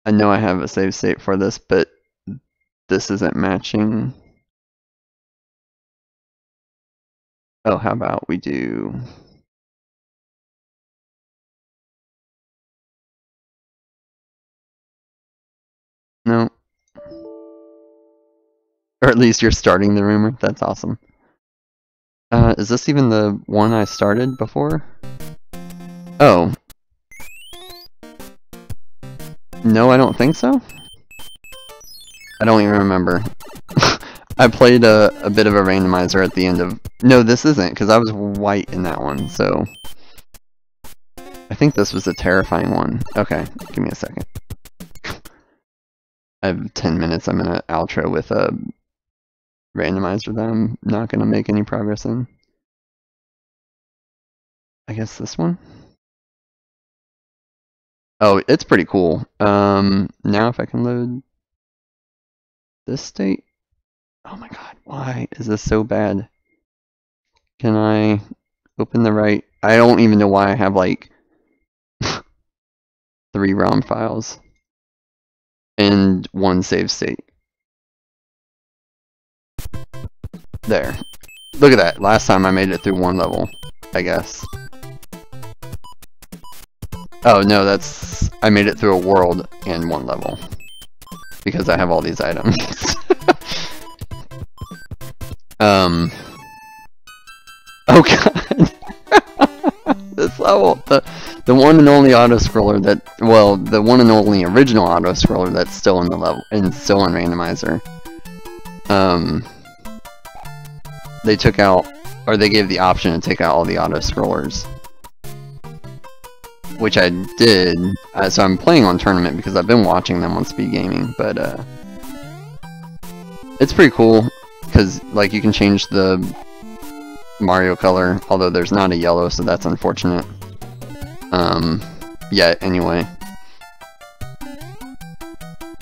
I know I have a save state for this, but this isn't matching. Oh, how about we do... No. Or at least you're starting the rumor. That's awesome. Is this even the one I started before? Oh. No, I don't think so. I don't even remember. I played a bit of a randomizer at the end of... No, this isn't, because I was white in that one, so... I think this was a terrifying one. Okay, give me a second. I have 10 minutes. I'm gonna outro with a randomizer that I'm not gonna make any progress in. I guess this one? Oh, it's pretty cool. Now if I can load this state. Oh my god, why is this so bad? Can I open the right? I don't even know why I have like 3 ROM files and 1 save state. There. Look at that. Last time I made it through 1 level, I guess. Oh no, that's... I made it through a world and 1 level. Because I have all these items. Oh god. This level, the one and only auto-scroller that, well, the one and only original auto-scroller that's still in the level, and still in randomizer. They took out, or they gave the option to take out all the auto-scrollers. Which I did, so I'm playing on Tournament because I've been watching them on Speed Gaming, but it's pretty cool, because like you can change the Mario color, although there's not a yellow, so that's unfortunate. Yeah, anyway.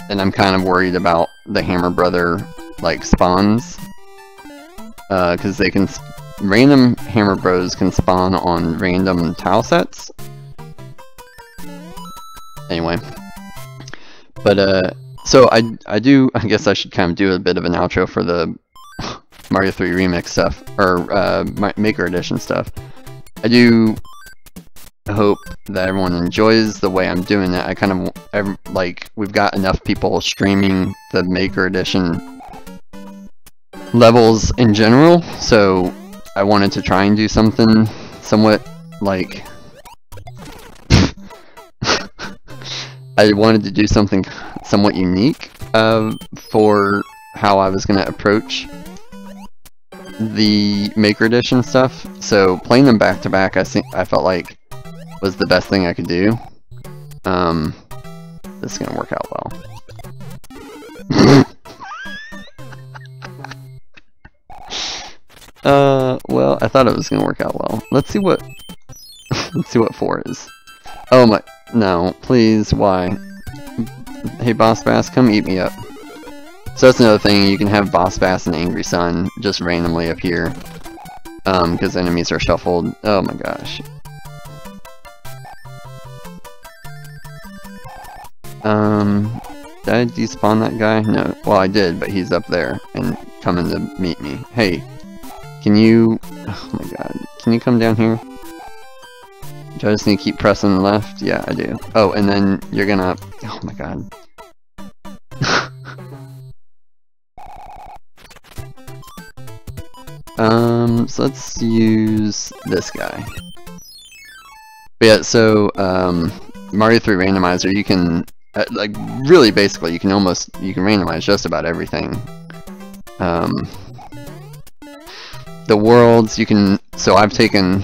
And I'm kind of worried about the Hammer Brother, like, spawns. Because they can... Random Hammer Bros can spawn on random tile sets. Anyway. But, so I guess I should kind of do a bit of an outro for the Mario 3 Remix stuff, or Maker Edition stuff. I do hope that everyone enjoys the way I'm doing it. I kind of, like, we've got enough people streaming the Maker Edition levels in general, so I wanted to try and do something somewhat, like... I wanted to do something somewhat unique for how I was going to approach the Maker Edition stuff. So playing them back to back, I felt like was the best thing I could do. This is gonna work out well. Well, I thought it was gonna work out well. Let's see what let's see what 4 is. Oh my, no, please, why? Hey Boss Bass, come eat me up. So that's another thing, you can have Boss Bass and Angry Sun just randomly appear. Because enemies are shuffled. Oh my gosh. Did I despawn that guy? No. Well, I did, but he's up there and coming to meet me. Hey, can you... Oh my god. Can you come down here? Do I just need to keep pressing left? Yeah, I do. Oh, and then you're gonna... Oh my god. So let's use this guy. But yeah, so, Mario 3 Randomizer, you can like really basically you can randomize just about everything. The worlds you can, so I've taken,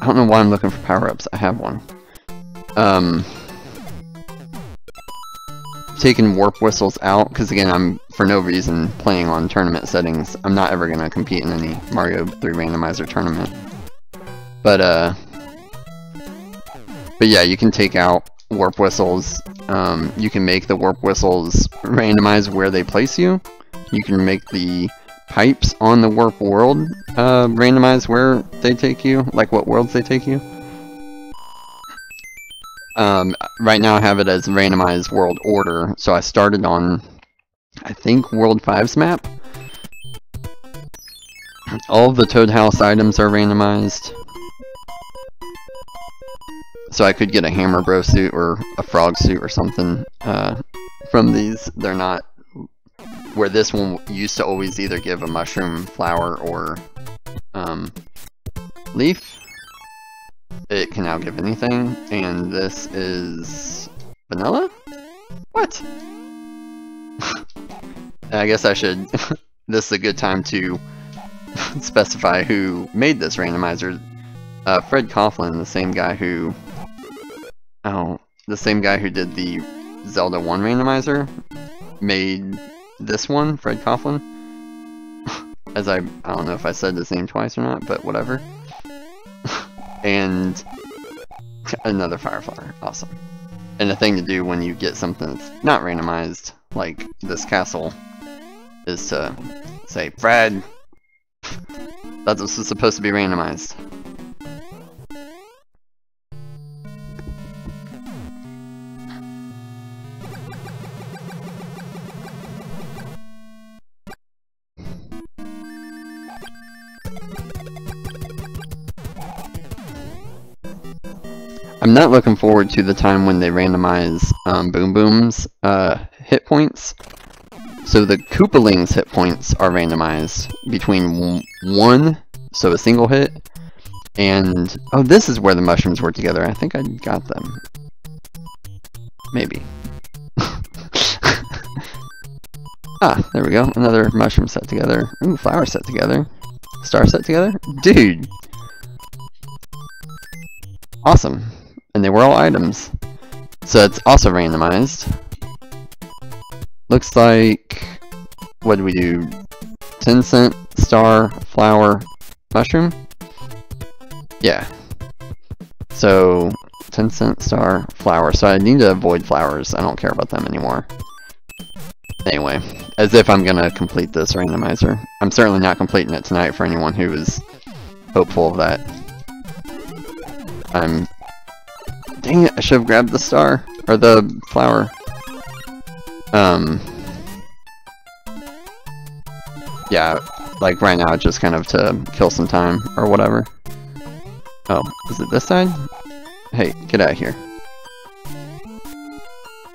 I don't know why I'm looking for power-ups, I have one. Taken warp whistles out, because again I'm for no reason playing on tournament settings. I'm not ever going to compete in any Mario 3 randomizer tournament. But yeah, you can take out warp whistles. You can make the warp whistles randomize where they place you. You can make the pipes on the warp world randomize where they take you, like what worlds they take you. Right now I have it as randomized world order, so I started on, I think, World 5's map. All of the Toad House items are randomized. So I could get a Hammer Bro suit or a Frog suit or something from these. They're not, where this one used to always either give a mushroom, flower, or leaf. It can now give anything, and this is vanilla? What? I guess I should, this is a good time to specify who made this randomizer. Fred Coughlin, the same guy who did the Zelda 1 randomizer, made this one, Fred Coughlin. As I don't know if I said his name twice or not, but whatever. And another fire flower, awesome. And the thing to do when you get something that's not randomized, like this castle, is to say, Fred, that's what's supposed to be randomized. I'm not looking forward to the time when they randomize Boom Boom's hit points. So the Koopaling's hit points are randomized between 1, so a single hit, and oh, this is where the mushrooms were together. I think I got them. Maybe. Ah, there we go. Another mushroom set together. Ooh, flower set together. Star set together? Dude! Awesome. And they were all items. So it's also randomized. Looks like, what did we do? 10 cent, star, flower, mushroom? Yeah. So, 10 cent, star, flower. So I need to avoid flowers. I don't care about them anymore. Anyway, as if I'm gonna complete this randomizer. I'm certainly not completing it tonight for anyone who is hopeful of that. Dang it, I should have grabbed the star, or the flower. Yeah, like right now, just kind of to kill some time, or whatever. Oh, is it this side? Hey, get out of here.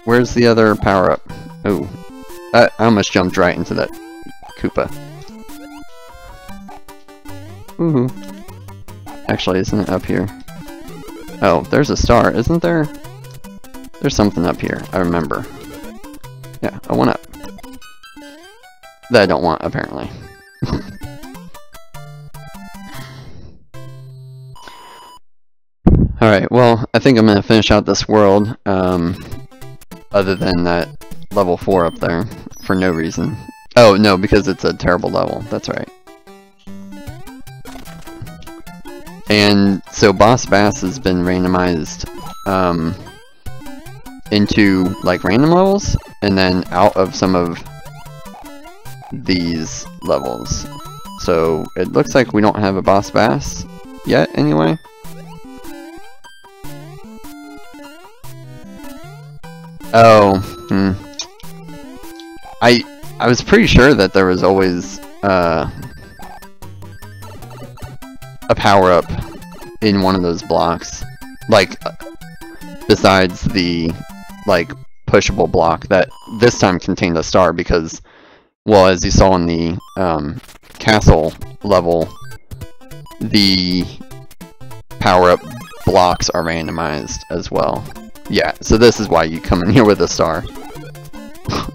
Where's the other power-up? Oh, I almost jumped right into that Koopa. Woohoo. Actually, isn't it up here? Oh, there's a star, isn't there? There's something up here, I remember. Yeah, a 1-up. That I don't want, apparently. Alright, well, I think I'm gonna finish out this world, other than that level 4 up there, for no reason. Oh, no, because it's a terrible level, that's right. And so Boss Bass has been randomized into like random levels and then out of some of these levels. So it looks like we don't have a Boss Bass yet anyway. Oh, I was pretty sure that there was always a power-up in one of those blocks, like besides the like pushable block that this time contained a star, because, well, as you saw in the castle level, the power-up blocks are randomized as well. Yeah, so this is why you come in here with a star.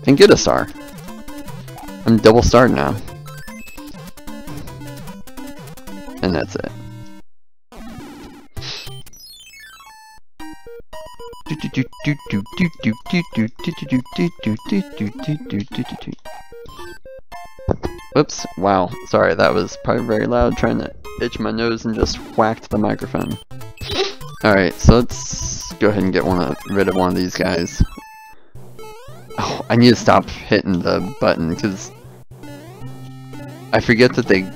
And get a star. I'm double starred now. And that's it. Whoops, wow, sorry, that was probably very loud, trying to itch my nose and just whacked the microphone. Alright, so let's go ahead and get rid of one of these guys. Oh, I need to stop hitting the button, because I forget that they...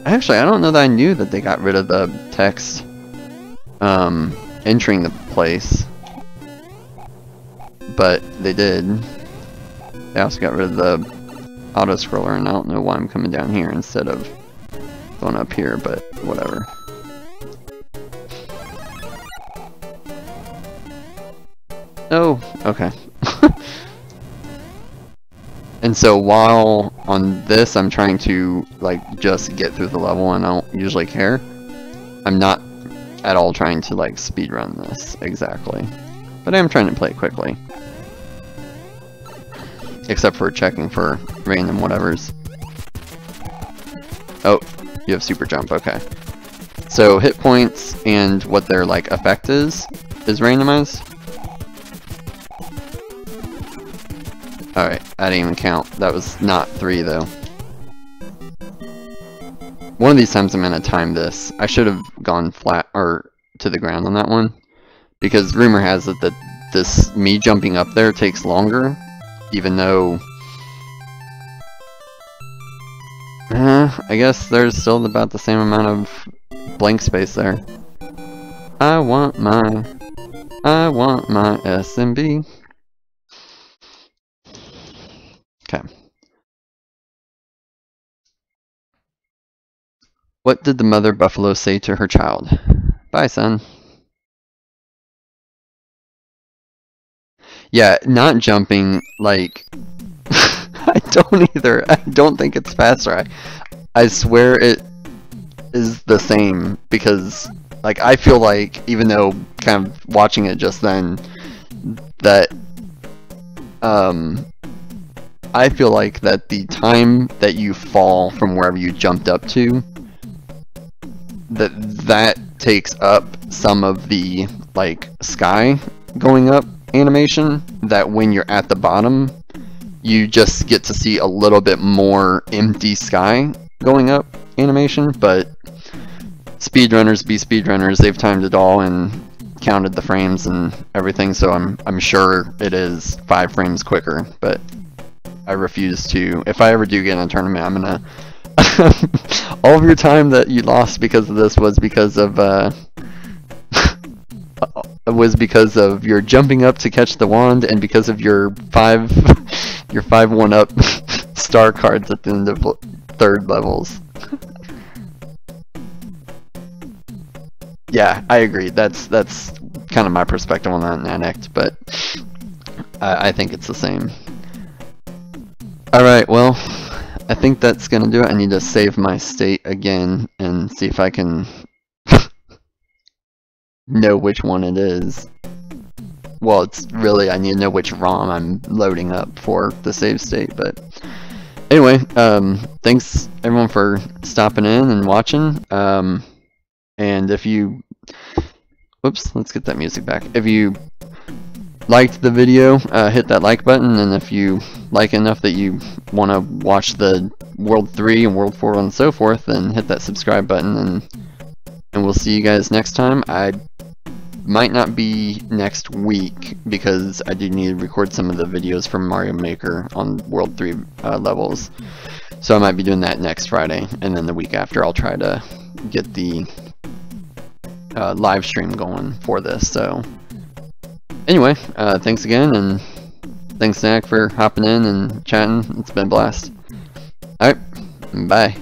Actually, I don't know that I knew that they got rid of the text entering the place. But they did. They also got rid of the auto scroller, and I don't know why I'm coming down here instead of going up here, but whatever. Oh, okay. And so while on this I'm trying to like just get through the level and I don't usually care, I'm not at all trying to like speedrun this exactly. But I am trying to play it quickly. Except for checking for random whatevers. Oh, you have super jump, okay. So hit points and what their like effect is randomized. Alright, I didn't even count. That was not 3 though. One of these times I'm gonna time this. I should have gone flat or to the ground on that one. Because rumor has it that me jumping up there takes longer. Even though I guess there's still about the same amount of blank space there. I want my SMB. Okay. What did the mother buffalo say to her child? Bye, son. Yeah, not jumping, like... I don't either. I don't think it's faster. I swear it is the same, because, like, I feel like, even though kind of watching it just then, that, I feel like that the time that you fall from wherever you jumped up to, that takes up some of the, like, sky going up animation, that when you're at the bottom, you just get to see a little bit more empty sky going up animation, but speedrunners be speedrunners, they've timed it all and counted the frames and everything, so I'm sure it is 5 frames quicker, but I refuse to. If I ever do get in a tournament, I'm gonna all of your time that you lost because of this was because of your jumping up to catch the wand, and because of your 5-1-up star cards at the end of 3rd levels. Yeah, I agree. That's kind of my perspective on that Nanact, but I think it's the same. Alright, well, I think that's gonna do it. I need to save my state again and see if I can know which one it is. Well, it's really, I need to know which ROM I'm loading up for the save state, but anyway, thanks everyone for stopping in and watching, and if you, whoops, let's get that music back. If you liked the video, hit that like button, and if you like enough that you want to watch the World 3 and World 4 and so forth, then hit that subscribe button, and we'll see you guys next time. I might not be next week because I do need to record some of the videos from Mario Maker on World 3 levels, so I might be doing that next Friday, and then the week after I'll try to get the live stream going for this. So anyway, thanks again, and thanks Zach for hopping in and chatting. It's been a blast. Alright, bye.